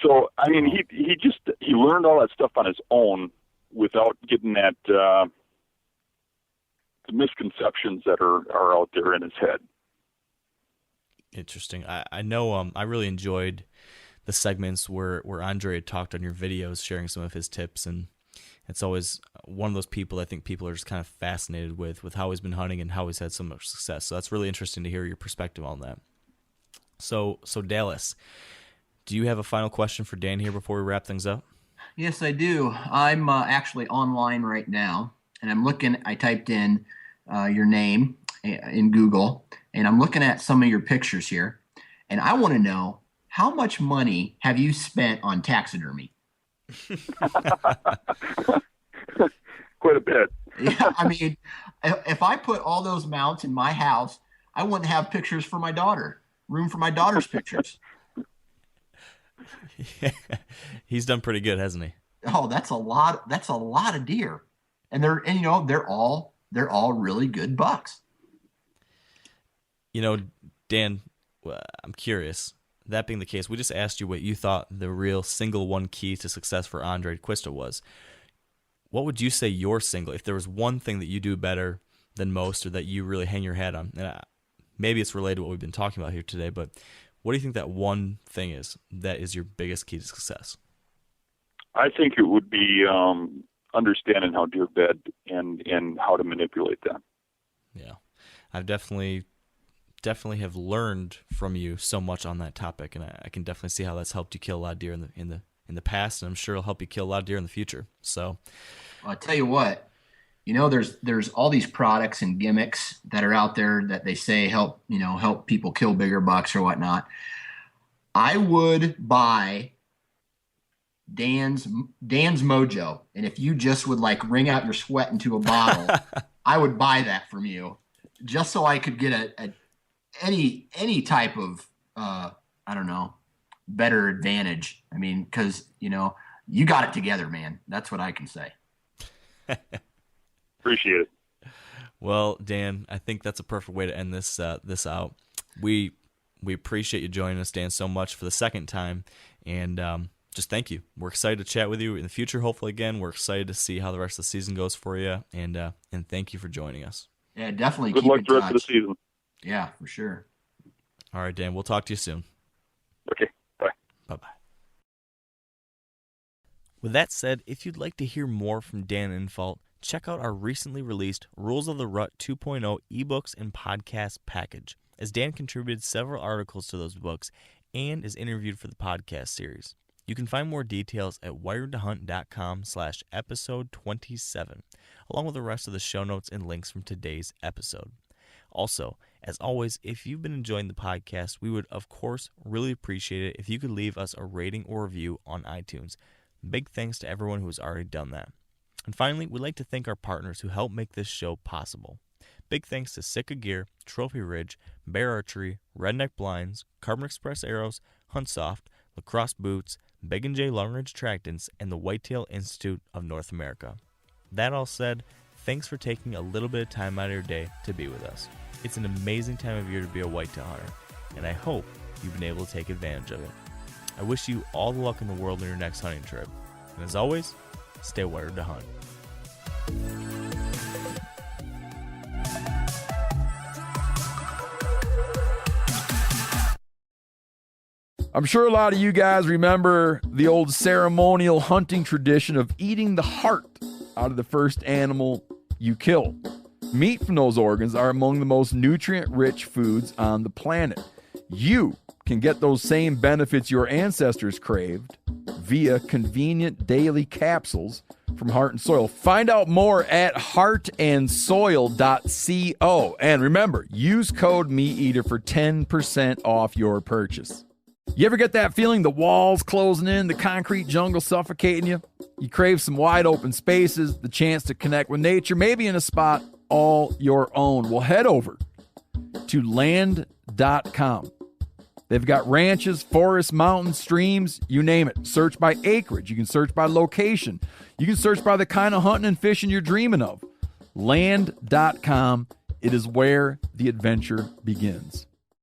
So, I mean, he learned all that stuff on his own without getting that, the misconceptions that are out there in his head. Interesting. I know I really enjoyed the segments where Andre had talked on your videos, sharing some of his tips, and it's always one of those people I think people are just kind of fascinated with how he's been hunting and how he's had so much success. So that's really interesting to hear your perspective on that. So Dallas, do you have a final question for Dan here before we wrap things up? Yes, I do. I'm actually online right now, and I typed in your name in Google, and I'm looking at some of your pictures here, and I want to know, how much money have you spent on taxidermy? Quite a bit. Yeah, I mean, if I put all those mounts in my house, I wouldn't have pictures for my daughter, room for my daughter's pictures. He's done pretty good, hasn't he? Oh, that's a lot of deer. And they're all really good bucks. Dan, I'm curious. That being the case, we just asked you what you thought the real single one key to success for Andre Quista was. What would you say your single, if there was one thing that you do better than most or that you really hang your hat on? And maybe it's related to what we've been talking about here today, but what do you think that one thing is that is your biggest key to success? I think it would be understanding how deer bed and how to manipulate them. Yeah, I've definitely have learned from you so much on that topic, and I can definitely see how that's helped you kill a lot of deer in the past, and I'm sure it'll help you kill a lot of deer in the future. So, I'll tell you what, there's all these products and gimmicks that are out there that they say help people kill bigger bucks or whatnot. I would buy Dan's Mojo, and if you just would like wring out your sweat into a bottle, I would buy that from you, just so I could get any type of better advantage. I mean, because you got it together, man. That's what I can say. Appreciate it. Well, Dan, I think that's a perfect way to end this out. We appreciate you joining us, Dan, so much for the second time, and just thank you. We're excited to chat with you in the future. Hopefully, again, we're excited to see how the rest of the season goes for you, and thank you for joining us. Yeah, definitely. Good luck the rest of the season. Yeah, for sure. All right, Dan, we'll talk to you soon. Okay, bye. Bye-bye. With that said, if you'd like to hear more from Dan Infalt, check out our recently released Rules of the Rut 2.0 ebooks and podcast package, as Dan contributed several articles to those books and is interviewed for the podcast series. You can find more details at wiredtohunt.com/episode 27, along with the rest of the show notes and links from today's episode. Also, as always, if you've been enjoying the podcast, we would, of course, really appreciate it if you could leave us a rating or review on iTunes. Big thanks to everyone who has already done that. And finally, we'd like to thank our partners who help make this show possible. Big thanks to Sitka Gear, Trophy Ridge, Bear Archery, Redneck Blinds, Carbon Express Arrows, Huntsoft, Lacrosse Boots, Big & J Long Range Tractants, and the Whitetail Institute of North America. That all said, thanks for taking a little bit of time out of your day to be with us. It's an amazing time of year to be a whitetail hunter, and I hope you've been able to take advantage of it. I wish you all the luck in the world on your next hunting trip. And as always, stay wired to hunt. I'm sure a lot of you guys remember the old ceremonial hunting tradition of eating the heart out of the first animal you kill. Meat from those organs are among the most nutrient-rich foods on the planet. You can get those same benefits your ancestors craved via convenient daily capsules from Heart and Soil. Find out more at heartandsoil.co. And remember, use code MeatEater for 10% off your purchase. You ever get that feeling the walls closing in, the concrete jungle suffocating you? You crave some wide open spaces, the chance to connect with nature, maybe in a spot all your own. Well, head over to land.com. They've got ranches, forests, mountains, streams, you name it. Search by acreage. You can search by location. You can search by the kind of hunting and fishing you're dreaming of. Land.com. It is where the adventure begins.